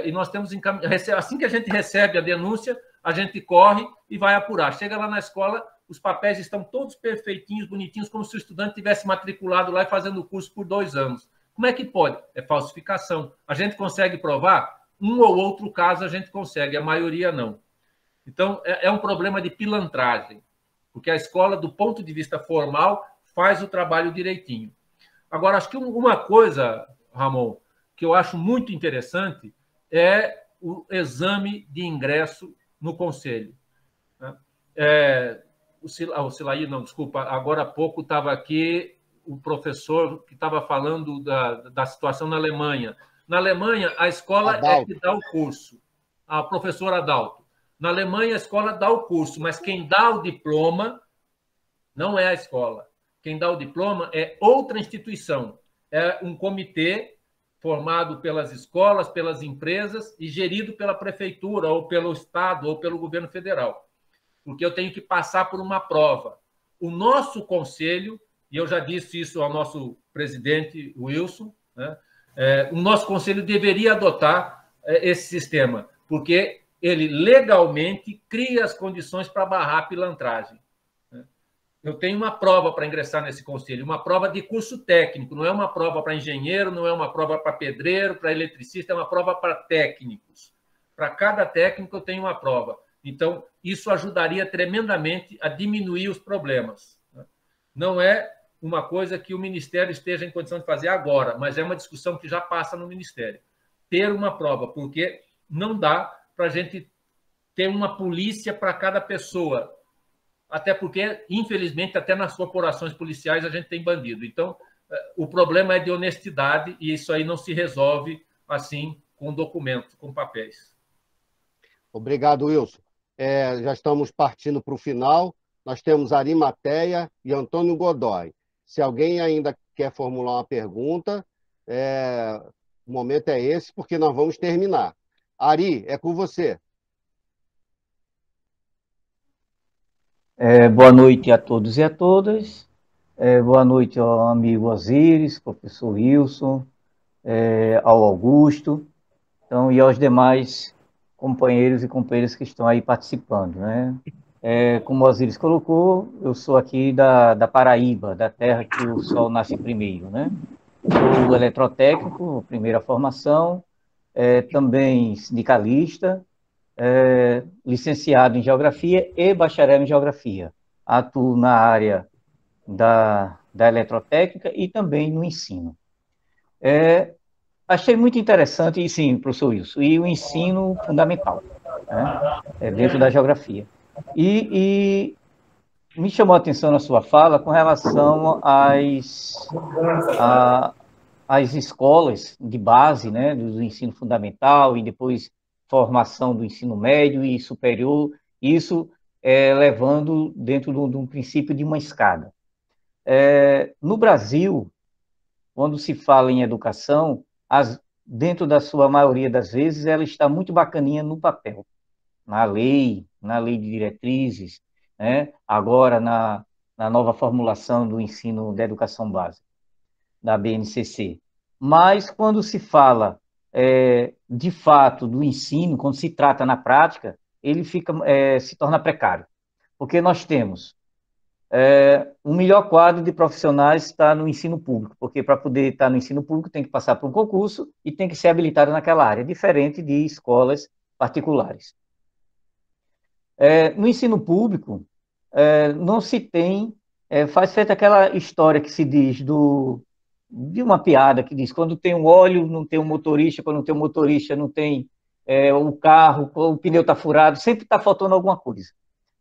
e nós temos encaminhado, assim que a gente recebe a denúncia, a gente corre e vai apurar. Chega lá na escola, os papéis estão todos perfeitinhos, bonitinhos, como se o estudante tivesse matriculado lá e fazendo o curso por 2 anos. Como é que pode? É falsificação. A gente consegue provar? Um ou outro caso a gente consegue, a maioria não. Então, é um problema de pilantragem, porque a escola, do ponto de vista formal, faz o trabalho direitinho. Agora, acho que uma coisa, Ramon, que eu acho muito interessante é o exame de ingresso no conselho. O Silaí, não, desculpa, agora há pouco estava aqui o professor que estava falando da situação na Alemanha. Na Alemanha, a escola é que dá o curso. A professora Adalto. Na Alemanha, a escola dá o curso, mas quem dá o diploma não é a escola. Quem dá o diploma é outra instituição. É um comitê formado pelas escolas, pelas empresas e gerido pela prefeitura, ou pelo Estado, ou pelo governo federal. Porque eu tenho que passar por uma prova. O nosso conselho, e eu já disse isso ao nosso presidente Wilson, né? O nosso conselho deveria adotar esse sistema, porque ele legalmente cria as condições para barrar a pilantragem. Eu tenho uma prova para ingressar nesse conselho, uma prova de curso técnico, não é uma prova para engenheiro, não é uma prova para pedreiro, para eletricista, é uma prova para técnicos. Para cada técnico eu tenho uma prova. Então, isso ajudaria tremendamente a diminuir os problemas. Não é uma coisa que o Ministério esteja em condição de fazer agora, mas é uma discussão que já passa no Ministério. Ter uma prova, porque não dá para a gente ter uma polícia para cada pessoa, até porque, infelizmente, até nas corporações policiais a gente tem bandido. Então, o problema é de honestidade e isso aí não se resolve assim com documentos, com papéis. Obrigado, Wilson. Já estamos partindo para o final. Nós temos Arimateia e Antônio Godoy. Se alguém ainda quer formular uma pergunta, o momento é esse, porque nós vamos terminar. Ari, é com você. Boa noite a todos e a todas. Boa noite ao amigo Osíris, professor Wilson, ao Augusto, então, e aos demais companheiros e companheiras que estão aí participando, né? Como o Osíris colocou, eu sou aqui da Paraíba, da terra que o sol nasce primeiro, né? Sou eletrotécnico, primeira formação, também sindicalista, licenciado em Geografia e bacharel em Geografia. Atuo na área da eletrotécnica e também no ensino. Achei muito interessante, e sim, professor Wilson, e o ensino fundamental, né? Dentro da Geografia. E me chamou a atenção na sua fala com relação às escolas de base, né, do ensino fundamental e depois formação do ensino médio e superior, isso levando dentro de um princípio de uma escada. No Brasil, quando se fala em educação, dentro da sua maioria das vezes, ela está muito bacaninha no papel, na lei de diretrizes, né? Agora na nova formulação do ensino da educação básica, da BNCC. Mas quando se fala, de fato, do ensino, quando se trata na prática, ele se torna precário, porque nós temos o melhor quadro de profissionais está no ensino público, porque para poder estar no ensino público tem que passar por um concurso e tem que ser habilitado naquela área, diferente de escolas particulares. No ensino público, não se tem, faz feita aquela história que se diz de uma piada que diz, quando tem um óleo, não tem um motorista, quando tem um motorista, não tem o carro, o pneu está furado, sempre está faltando alguma coisa.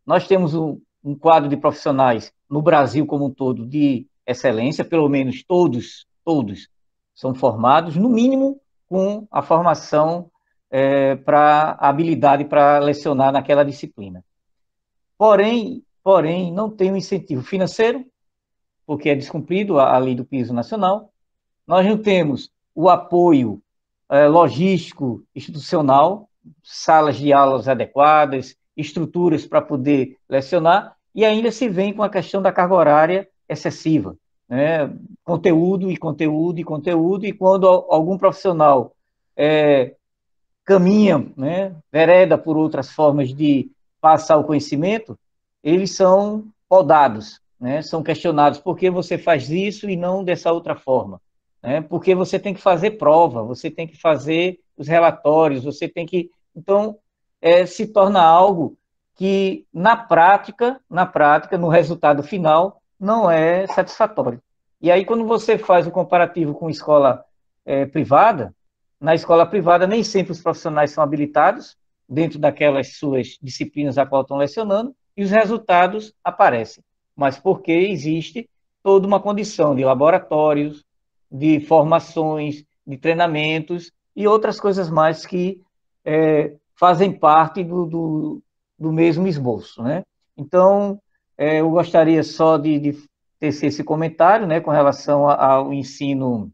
Nós temos um quadro de profissionais no Brasil como um todo de excelência, pelo menos todos são formados, no mínimo com a formação para habilidade para lecionar naquela disciplina. Porém, não tem um incentivo financeiro, porque é descumprido a lei do piso nacional. Nós não temos o apoio logístico, institucional, salas de aulas adequadas, estruturas para poder lecionar, e ainda se vem com a questão da carga horária excessiva, né? Conteúdo, e quando algum profissional caminha, né, vereda por outras formas de passar o conhecimento, eles são podados, né? São questionados, por que você faz isso e não dessa outra forma? Né? Porque você tem que fazer prova, você tem que fazer os relatórios, você tem que... Então, se torna algo que, na prática, no resultado final, não é satisfatório. E aí, quando você faz o comparativo com escola privada, na escola privada nem sempre os profissionais são habilitados dentro daquelas suas disciplinas a qual estão lecionando, e os resultados aparecem. Mas porque existe toda uma condição de laboratórios, de formações, de treinamentos e outras coisas mais que fazem parte do mesmo esboço, né? Então, eu gostaria só de tecer esse comentário, né, com relação ao ensino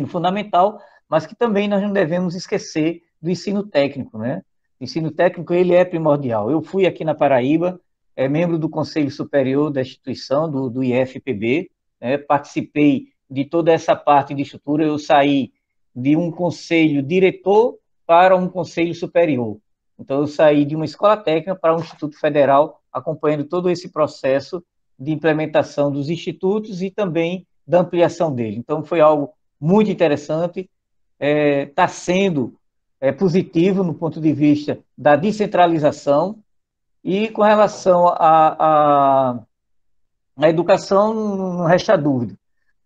fundamental, mas que também nós não devemos esquecer do ensino técnico, né? O ensino técnico, ele é primordial. Eu fui aqui na Paraíba, membro do Conselho Superior da instituição, do IFPB, né? Participei de toda essa parte de estrutura, eu saí de um conselho diretor para um conselho superior. Então, eu saí de uma escola técnica para um instituto federal, acompanhando todo esse processo de implementação dos institutos e também da ampliação dele. Então, foi algo muito interessante, está sendo positivo no ponto de vista da descentralização, e com relação à educação, não resta dúvida.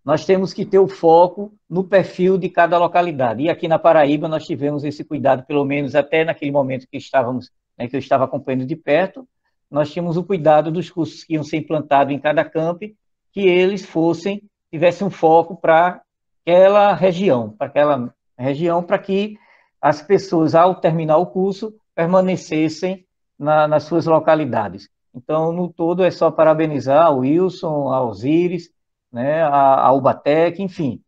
Nós temos que ter o foco no perfil de cada localidade. E aqui na Paraíba nós tivemos esse cuidado, pelo menos até naquele momento que estávamos, né, que eu estava acompanhando de perto, nós tínhamos o cuidado dos cursos que iam ser implantados em cada campi, que eles tivessem um foco para aquela região, para que as pessoas, ao terminar o curso, permanecessem nas suas localidades. Então, no todo, é só parabenizar ao Wilson, ao Osiris, né, a Ubatec, enfim,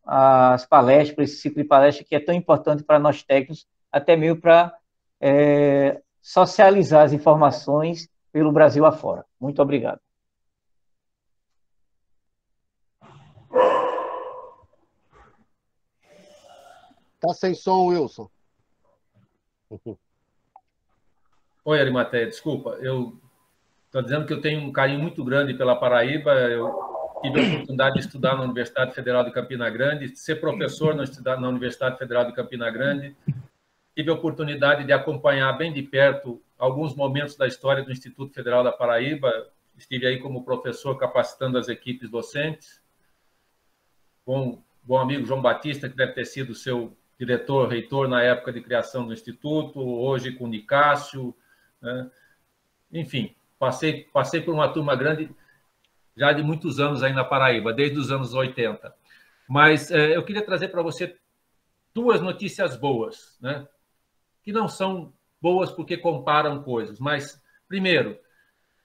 as palestras, por esse ciclo de palestras que é tão importante para nós técnicos, até mesmo para socializar as informações pelo Brasil afora. Muito obrigado. Está sem som, Wilson. Oi, Arimateia, desculpa, eu estou dizendo que eu tenho um carinho muito grande pela Paraíba. Eu tive a oportunidade de estudar na Universidade Federal de Campina Grande, ser professor na Universidade Federal de Campina Grande. Tive a oportunidade de acompanhar bem de perto alguns momentos da história do Instituto Federal da Paraíba. Estive aí como professor capacitando as equipes docentes. Bom amigo João Batista, que deve ter sido seu diretor, reitor na época de criação do Instituto, hoje com o Nicásio, né? Enfim, passei por uma turma grande já de muitos anos aí na Paraíba, desde os anos 80. Mas eu queria trazer para você duas notícias boas, né? Que não são boas porque comparam coisas, mas, primeiro,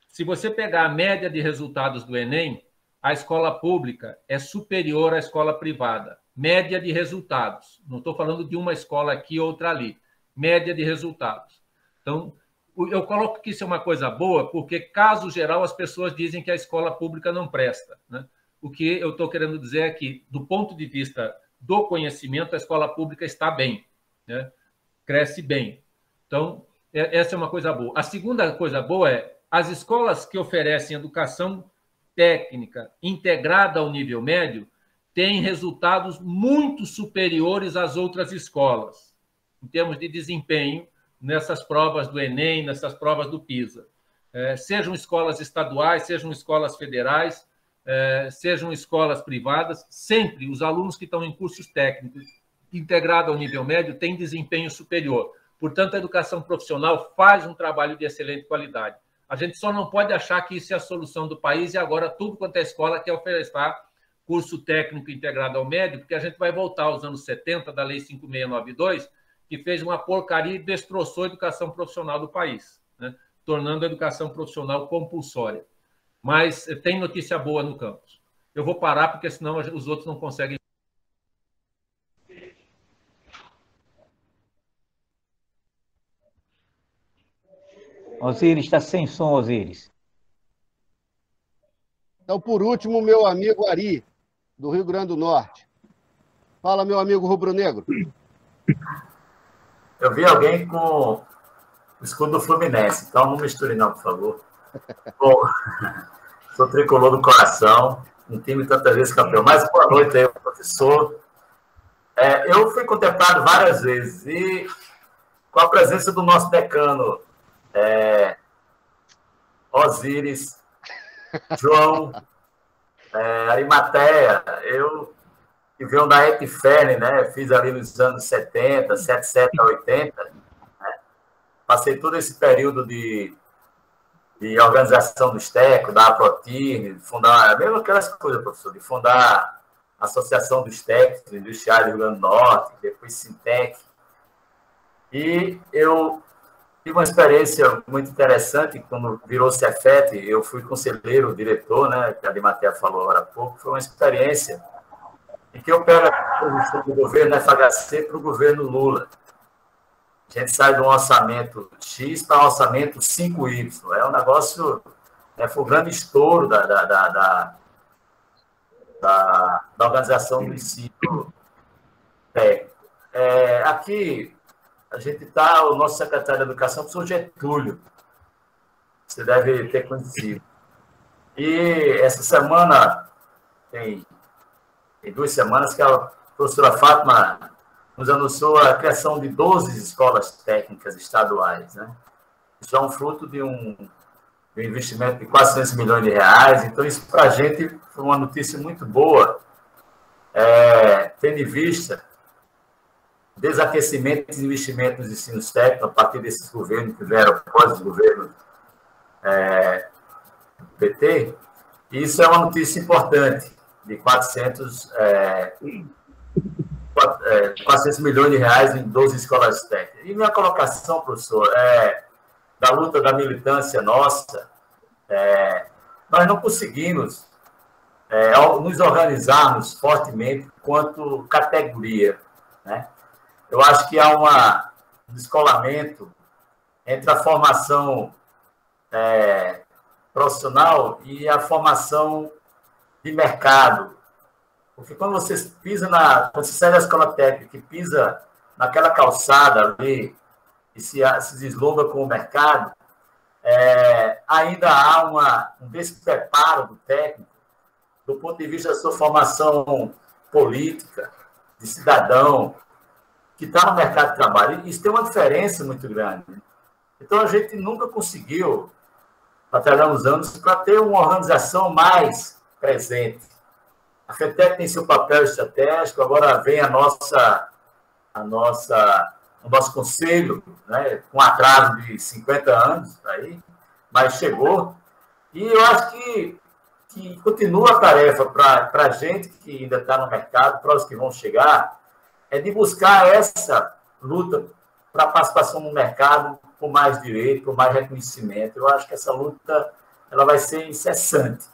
se você pegar a média de resultados do Enem, a escola pública é superior à escola privada. média de resultados. Não estou falando de uma escola aqui, outra ali. Média de resultados. Então, eu coloco que isso é uma coisa boa, porque, caso geral, as pessoas dizem que a escola pública não presta, né? O que eu estou querendo dizer é que, do ponto de vista do conhecimento, a escola pública está bem, né? Cresce bem. Então, essa é uma coisa boa. A segunda coisa boa é as escolas que oferecem educação técnica integrada ao nível médio têm resultados muito superiores às outras escolas, em termos de desempenho, nessas provas do Enem, nessas provas do PISA. Sejam escolas estaduais, sejam escolas federais, sejam escolas privadas, sempre os alunos que estão em cursos técnicos integrados ao nível médio têm desempenho superior. Portanto, a educação profissional faz um trabalho de excelente qualidade. A gente só não pode achar que isso é a solução do país e agora tudo quanto é escola quer oferecer curso técnico integrado ao médio, porque a gente vai voltar aos anos 70, da Lei 5692, que fez uma porcaria e destroçou a educação profissional do país, né? Tornando a educação profissional compulsória. Mas tem notícia boa no campus. Eu vou parar, porque senão os outros não conseguem. Osiris, está sem som, Osiris. Então, por último, meu amigo Ari, do Rio Grande do Norte. Fala, meu amigo rubro-negro. Eu vi alguém com o escudo do Fluminense, então não misture não, por favor. Bom, sou tricolor do coração, um time tantas vezes campeão. Mas boa noite aí, professor. Eu fui contemplado várias vezes e com a presença do nosso decano, Osiris, João, Arimateia, eu que veio da ETFERN, né? Fiz ali nos anos 70, 77 a 80, né? Passei todo esse período de organização dos técnicos, da APROTIR, de fundar, mesmo aquelas coisas, professor, de fundar a Associação dos Técnicos Industriais do Rio Grande do Norte, depois Sintec. E eu tive uma experiência muito interessante, quando virou Cefet, eu fui conselheiro, diretor, né? Que a Arimateia falou agora há pouco, foi uma experiência em que eu pego a posição do governo FHC para o governo Lula. A gente sai de um orçamento X para um orçamento 5Y. É um negócio... foi um grande estouro da organização do ensino técnico. Aqui, a gente está... O nosso secretário de Educação, o professor Getúlio. Você deve ter conhecido. E essa semana, tem 2 semanas, que a professora Fátima nos anunciou a criação de 12 escolas técnicas estaduais, né? Isso é um fruto de um investimento de quase 400 milhões de reais. Então, isso para a gente foi uma notícia muito boa, tendo em vista o desaquecimento dos investimentos nos ensinos técnicos a partir desses governos que vieram após o governo PT. E isso é uma notícia importante, de 400 milhões de reais em 12 escolas técnicas. E minha colocação, professor, da luta da militância nossa, nós não conseguimos nos organizarmos fortemente quanto categoria, né? Eu acho que há um descolamento entre a formação profissional e a formação de mercado. Porque quando você quando você sai da escola técnica e pisa naquela calçada ali e se desloga com o mercado, ainda há um despreparo do técnico do ponto de vista da sua formação política, de cidadão, que está no mercado de trabalho. Isso tem uma diferença muito grande. Então, a gente nunca conseguiu, batalhar uns anos, para ter uma organização mais presente. A FETEC tem seu papel estratégico, agora vem o nosso conselho, né, com atraso de 50 anos, aí, mas chegou. E eu acho que continua a tarefa para a gente que ainda está no mercado, para os que vão chegar, de buscar essa luta para a participação no mercado com mais direito, com mais reconhecimento. Eu acho que essa luta ela vai ser incessante,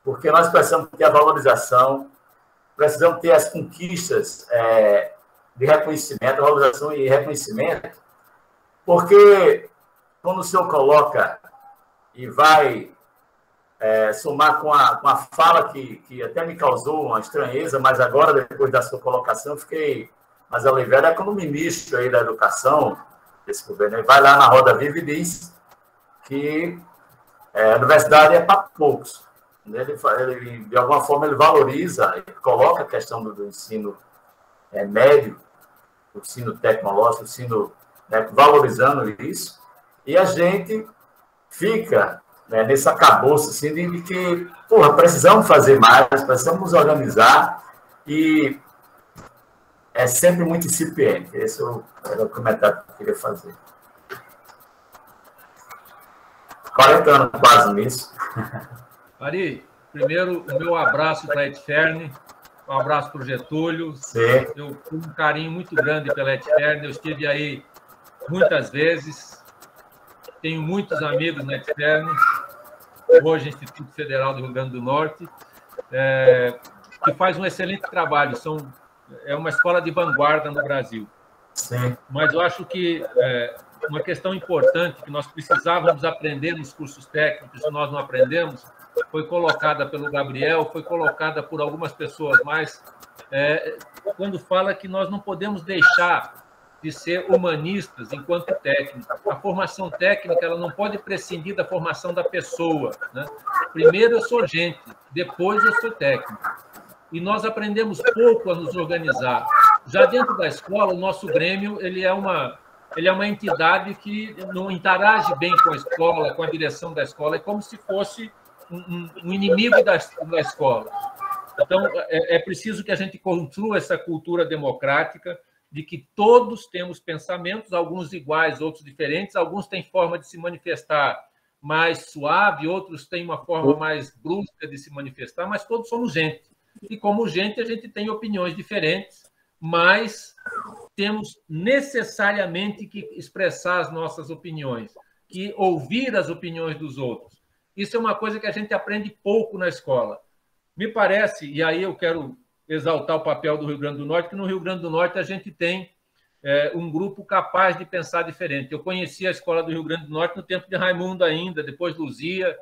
porque nós precisamos ter a valorização precisamos ter as conquistas de reconhecimento, valorização e reconhecimento, porque quando o senhor coloca e vai somar com a fala que até me causou uma estranheza, mas agora, depois da sua colocação, eu fiquei mais aliviado, é quando o ministro aí da Educação, desse governo, vai lá na Roda Viva e diz que a universidade é para poucos. Ele, de alguma forma, ele valoriza, ele coloca a questão do ensino médio, do ensino tecnológico, do ensino, valorizando isso, e a gente fica nesse acabouço assim, de que, precisamos fazer mais, precisamos nos organizar, e é sempre muito incipiente. Esse era o comentário que eu queria fazer. 40 anos quase nisso. Ari, primeiro, o meu abraço para a Etferne, um abraço para o Getúlio. Sim. Eu tenho um carinho muito grande pela Etferne, eu estive aí muitas vezes, tenho muitos amigos na Etferne, hoje Instituto Federal do Rio Grande do Norte, que faz um excelente trabalho, é uma escola de vanguarda no Brasil. Sim. Mas eu acho que uma questão importante que nós precisávamos aprender nos cursos técnicos, e nós não aprendemos, foi colocada pelo Gabriel, foi colocada por algumas pessoas mais, quando fala que nós não podemos deixar de ser humanistas enquanto técnicos. A formação técnica ela não pode prescindir da formação da pessoa, né? Primeiro eu sou gente, depois eu sou técnico. E nós aprendemos pouco a nos organizar. Já dentro da escola, o nosso Grêmio ele é uma entidade que não interage bem com a escola, com a direção da escola, é como se fosse um inimigo da escola. Então, é preciso que a gente construa essa cultura democrática de que todos temos pensamentos, alguns iguais, outros diferentes, alguns têm forma de se manifestar mais suave, outros têm uma forma mais brusca de se manifestar, mas todos somos gente. E, como gente, a gente tem opiniões diferentes, mas temos necessariamente que expressar as nossas opiniões, que ouvir as opiniões dos outros. Isso é uma coisa que a gente aprende pouco na escola. Me parece, e aí eu quero exaltar o papel do Rio Grande do Norte, que no Rio Grande do Norte a gente tem um grupo capaz de pensar diferente. Eu conheci a escola do Rio Grande do Norte no tempo de Raimundo ainda, depois Luzia,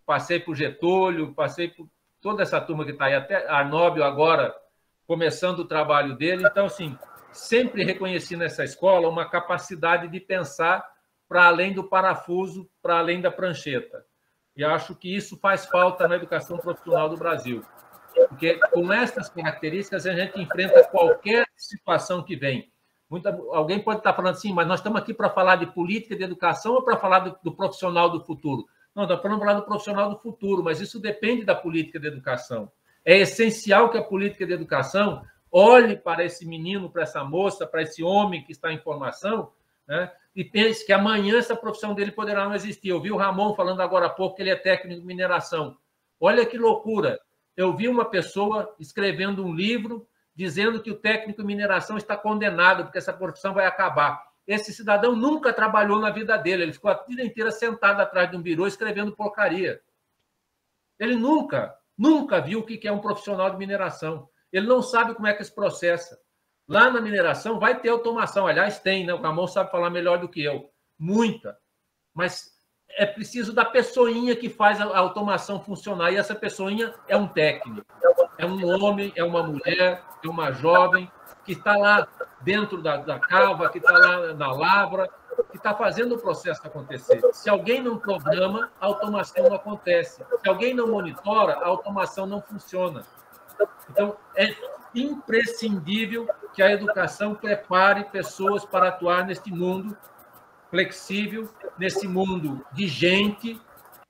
passei por Getúlio, passei por toda essa turma que está aí, até Arnóbio agora, começando o trabalho dele. Então, assim, sempre reconheci nessa escola uma capacidade de pensar para além do parafuso, para além da prancheta. E acho que isso faz falta na educação profissional do Brasil. Porque com essas características a gente enfrenta qualquer situação que vem. Alguém pode estar falando assim, mas nós estamos aqui para falar de política de educação ou para falar do profissional do futuro? Não, estamos falando para falar do profissional do futuro, mas isso depende da política de educação. É essencial que a política de educação olhe para esse menino, para essa moça, para esse homem que está em formação, né, e pense que amanhã essa profissão dele poderá não existir. Eu vi o Ramon falando agora há pouco que ele é técnico de mineração. Olha que loucura! Eu vi uma pessoa escrevendo um livro dizendo que o técnico de mineração está condenado porque essa profissão vai acabar. Esse cidadão nunca trabalhou na vida dele, ele ficou a vida inteira sentado atrás de um birô escrevendo porcaria. Ele nunca viu o que é um profissional de mineração. Ele não sabe como é que se processa. Lá na mineração vai ter automação, aliás, tem, né? O Ramon sabe falar melhor do que eu. Muita. Mas é preciso da pessoinha que faz a automação funcionar, e essa pessoinha é um técnico. É um homem, é uma mulher, é uma jovem que está lá dentro da cava, que está lá na lavra, que está fazendo o processo acontecer. Se alguém não programa, a automação não acontece. Se alguém não monitora, a automação não funciona. Então, é imprescindível que a educação prepare pessoas para atuar neste mundo flexível, nesse mundo de gente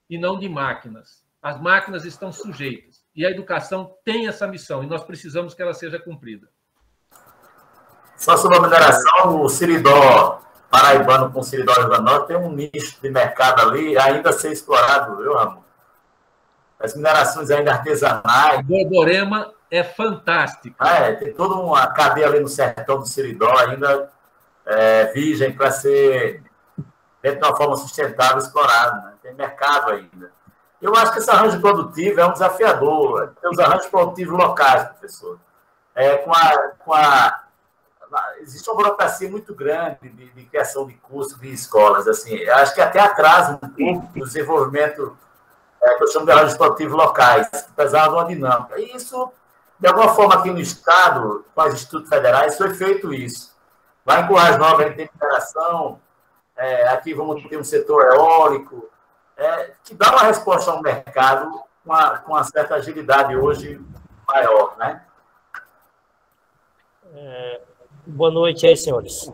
e não de máquinas. As máquinas estão sujeitas. E a educação tem essa missão, e nós precisamos que ela seja cumprida. Só sobre a mineração, o Siridó paraibano com o Siridó Rio Grande do Norte tem um nicho de mercado ali ainda a ser explorado, viu, Ramon? As minerações ainda artesanais. O Borborema é fantástico. Tem toda uma cadeia ali no sertão do Siridó ainda virgem para ser, dentro de uma forma sustentável, explorada. Né? Tem mercado ainda. Eu acho que esse arranjo produtivo é um desafiador. Tem os arranjos produtivos locais, professor. Existe uma burocracia muito grande de criação de cursos de escolas. Assim, eu acho que até atrasa um pouco o desenvolvimento que eu chamo de arranjos produtivos locais, apesar de uma dinâmica. E isso, de alguma forma, aqui no Estado, com os institutos federais, foi feito isso. Lá em Currais Novas, a gente tem mineração, aqui vamos ter um setor eólico, que dá uma resposta ao mercado com uma certa agilidade hoje maior, né? Boa noite aí, senhores.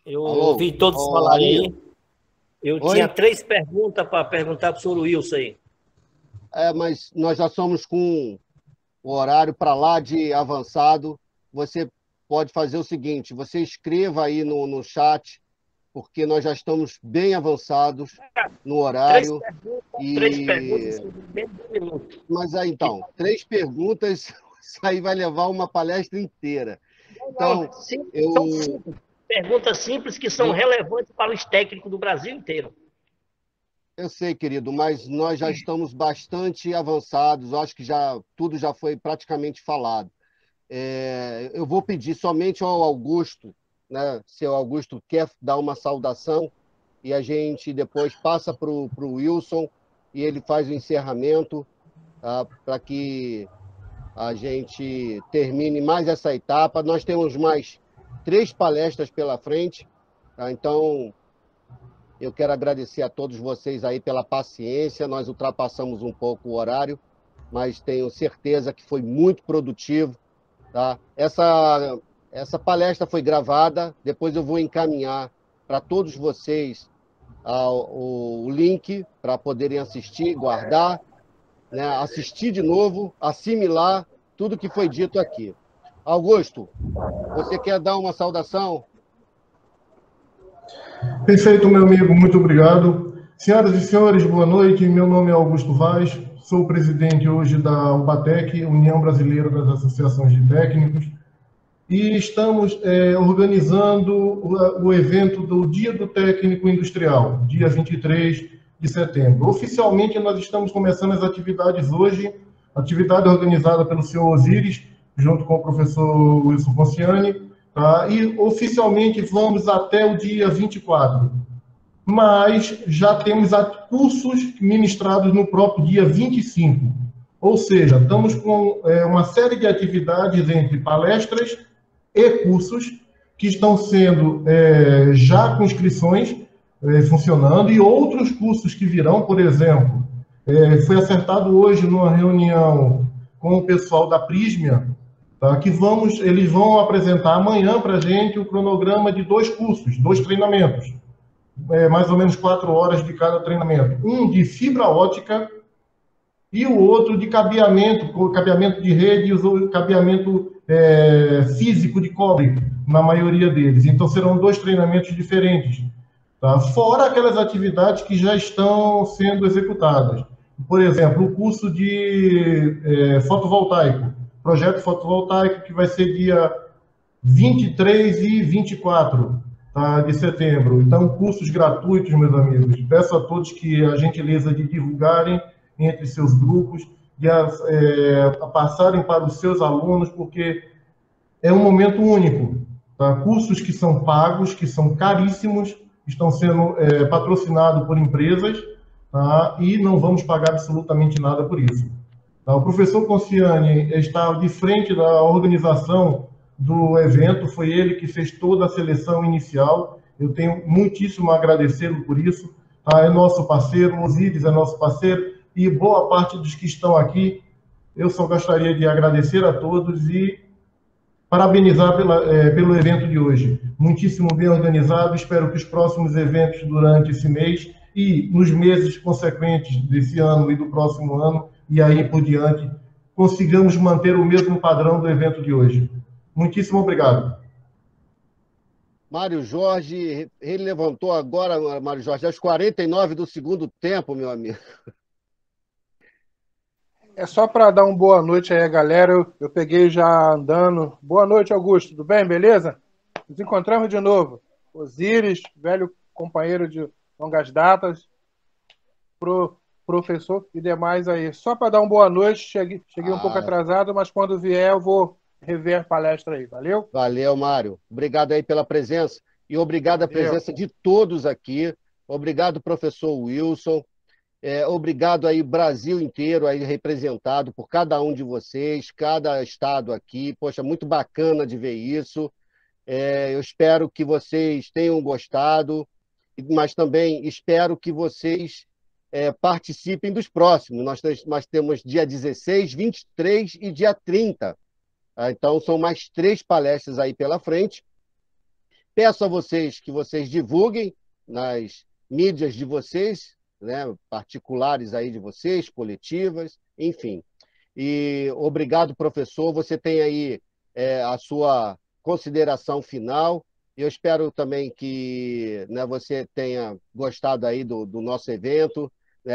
Eu ouvi todos falarem aí. Eu tinha 3 perguntas para perguntar para o senhor Wilson aí. Mas nós já somos com o horário para lá de avançado. Você pode fazer o seguinte, você escreva aí no chat, porque nós já estamos bem avançados no horário. 3 perguntas em 20 minutos. Mas aí, então, 3 perguntas, isso aí vai levar uma palestra inteira. Então, são simples. Perguntas simples que são relevantes para os técnicos do Brasil inteiro. Eu sei, querido, mas nós já estamos bastante avançados. Acho que tudo já foi praticamente falado. Eu vou pedir somente ao Augusto, né? Se o Augusto quer dar uma saudação, e a gente depois passa para o Wilson e ele faz o encerramento, tá? Para que a gente termine mais essa etapa. Nós temos mais 3 palestras pela frente, tá? Então, eu quero agradecer a todos vocês aí pela paciência. Nós ultrapassamos um pouco o horário, mas tenho certeza que foi muito produtivo, tá? Essa palestra foi gravada, depois eu vou encaminhar para todos vocês o link para poderem assistir, guardar, né? Assistir de novo, assimilar tudo que foi dito aqui. Augusto, você quer dar uma saudação? Perfeito, meu amigo, muito obrigado. Senhoras e senhores, boa noite. Meu nome é Augusto Vaz, sou presidente hoje da UBATEC, União Brasileira das Associações de Técnicos, e estamos organizando o evento do Dia do Técnico Industrial, dia 23 de setembro. Oficialmente, nós estamos começando as atividades hoje, atividade organizada pelo senhor Osíris, junto com o professor Wilson Ponciani, tá? E oficialmente vamos até o dia 24. Mas já temos cursos ministrados no próprio dia 25. Ou seja, estamos com uma série de atividades entre palestras e cursos que estão sendo já com inscrições funcionando, e outros cursos que virão, por exemplo, foi acertado hoje numa reunião com o pessoal da Prismia, tá, que eles vão apresentar amanhã para a gente o cronograma de 2 cursos, 2 treinamentos, mais ou menos 4 horas de cada treinamento. Um de fibra ótica e o outro de cabeamento de rede e o cabeamento físico de cobre, na maioria deles. Então, serão 2 treinamentos diferentes, tá? Fora aquelas atividades que já estão sendo executadas. Por exemplo, o curso de fotovoltaico, projeto fotovoltaico, que vai ser dia 23 e 24, tá, de setembro. Então, cursos gratuitos, meus amigos. Peço a todos que a gentileza de divulgarem entre seus grupos, de passarem para os seus alunos, porque é um momento único. Tá? Cursos que são pagos, que são caríssimos, estão sendo patrocinados por empresas, tá? E não vamos pagar absolutamente nada por isso. Tá? O professor Ponciani está de frente da organização do evento, foi ele que fez toda a seleção inicial. Eu tenho muitíssimo a agradecê-lo por isso. Tá? É nosso parceiro, o Osíris é nosso parceiro, e boa parte dos que estão aqui. Eu só gostaria de agradecer a todos e parabenizar pelo evento de hoje. Muitíssimo bem organizado. Espero que os próximos eventos durante esse mês e nos meses consequentes desse ano e do próximo ano, e aí por diante, consigamos manter o mesmo padrão do evento de hoje. Muitíssimo obrigado. Mário Jorge, ele levantou agora, Mário Jorge, aos 49 do segundo tempo, meu amigo. É só para dar uma boa noite aí, galera. Eu peguei já andando. Boa noite, Augusto. Tudo bem? Beleza? Nos encontramos de novo. Osíris, velho companheiro de longas datas. professor e demais aí. Só para dar uma boa noite, cheguei um pouco atrasado, mas quando vier eu vou rever a palestra aí. Valeu? Valeu, Mário. Obrigado aí pela presença e obrigado a presença de todos aqui. Obrigado, professor Wilson. Obrigado aí, Brasil inteiro aí representado por cada um de vocês, cada estado aqui. Poxa, muito bacana de ver isso. Eu espero que vocês tenham gostado, mas também espero que vocês participem dos próximos. Nós temos dia 16, 23 e dia 30. Então, são mais 3 palestras aí pela frente. Peço a vocês que vocês divulguem nas mídias de vocês, né, particulares aí de vocês, coletivas, enfim. E obrigado, professor. Você tem aí a sua consideração final. Eu espero também que, né, você tenha gostado aí do nosso evento.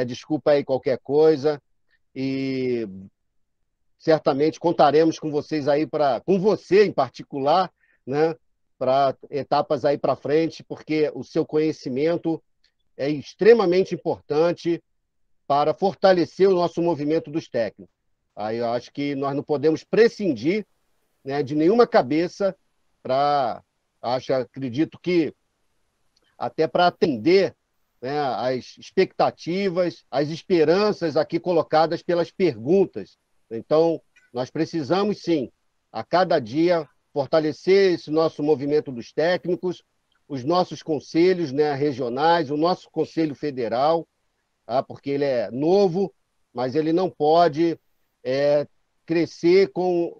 Desculpa aí qualquer coisa. E certamente contaremos com vocês aí, com você em particular, né, para etapas aí para frente, porque o seu conhecimento é extremamente importante para fortalecer o nosso movimento dos técnicos. Aí eu acho que nós não podemos prescindir, né, de nenhuma cabeça acredito que até para atender, né, as expectativas, as esperanças aqui colocadas pelas perguntas. Então, nós precisamos, sim, a cada dia, fortalecer esse nosso movimento dos técnicos, os nossos conselhos, né, regionais, o nosso Conselho Federal, porque ele é novo, mas ele não pode crescer com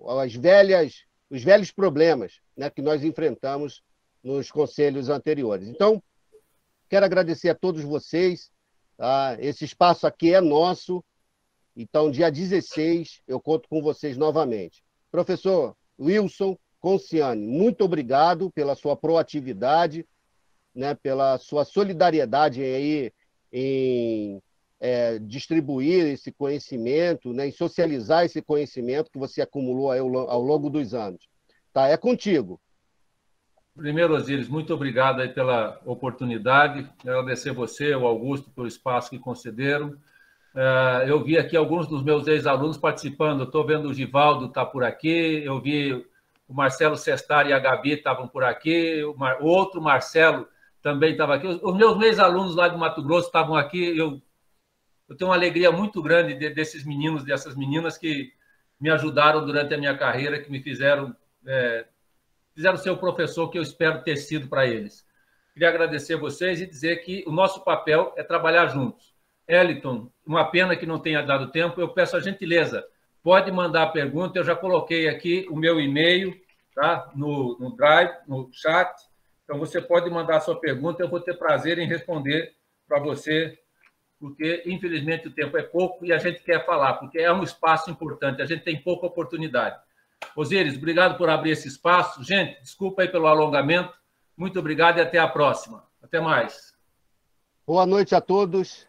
os velhos problemas, né, que nós enfrentamos nos conselhos anteriores. Então, quero agradecer a todos vocês. Esse espaço aqui é nosso. Então, dia 16, eu conto com vocês novamente. Professor Wilson Conciani, muito obrigado pela sua proatividade, né, pela sua solidariedade aí em distribuir esse conhecimento, né, em socializar esse conhecimento que você acumulou aí ao longo dos anos. Tá, é contigo. Primeiro, Osíris, muito obrigado aí pela oportunidade. Agradecer você, o Augusto, pelo espaço que concederam. Eu vi aqui alguns dos meus ex-alunos participando. Estou vendo o Givaldo está por aqui, eu vi o Marcelo Sestari e a Gabi estavam por aqui, o outro Marcelo também estava aqui. Os meus ex-alunos lá de Mato Grosso estavam aqui. Eu tenho uma alegria muito grande desses meninos, dessas meninas que me ajudaram durante a minha carreira, que me fizeram ser o professor que eu espero ter sido para eles. Queria agradecer a vocês e dizer que o nosso papel é trabalhar juntos. Eliton, uma pena que não tenha dado tempo, eu peço a gentileza, pode mandar a pergunta, eu já coloquei aqui o meu e-mail, tá? no Drive, no chat, então você pode mandar a sua pergunta, eu vou ter prazer em responder para você, porque infelizmente o tempo é pouco e a gente quer falar, porque é um espaço importante, a gente tem pouca oportunidade. Osíris, obrigado por abrir esse espaço. Gente, desculpa aí pelo alongamento, muito obrigado e até a próxima. Até mais. Boa noite a todos.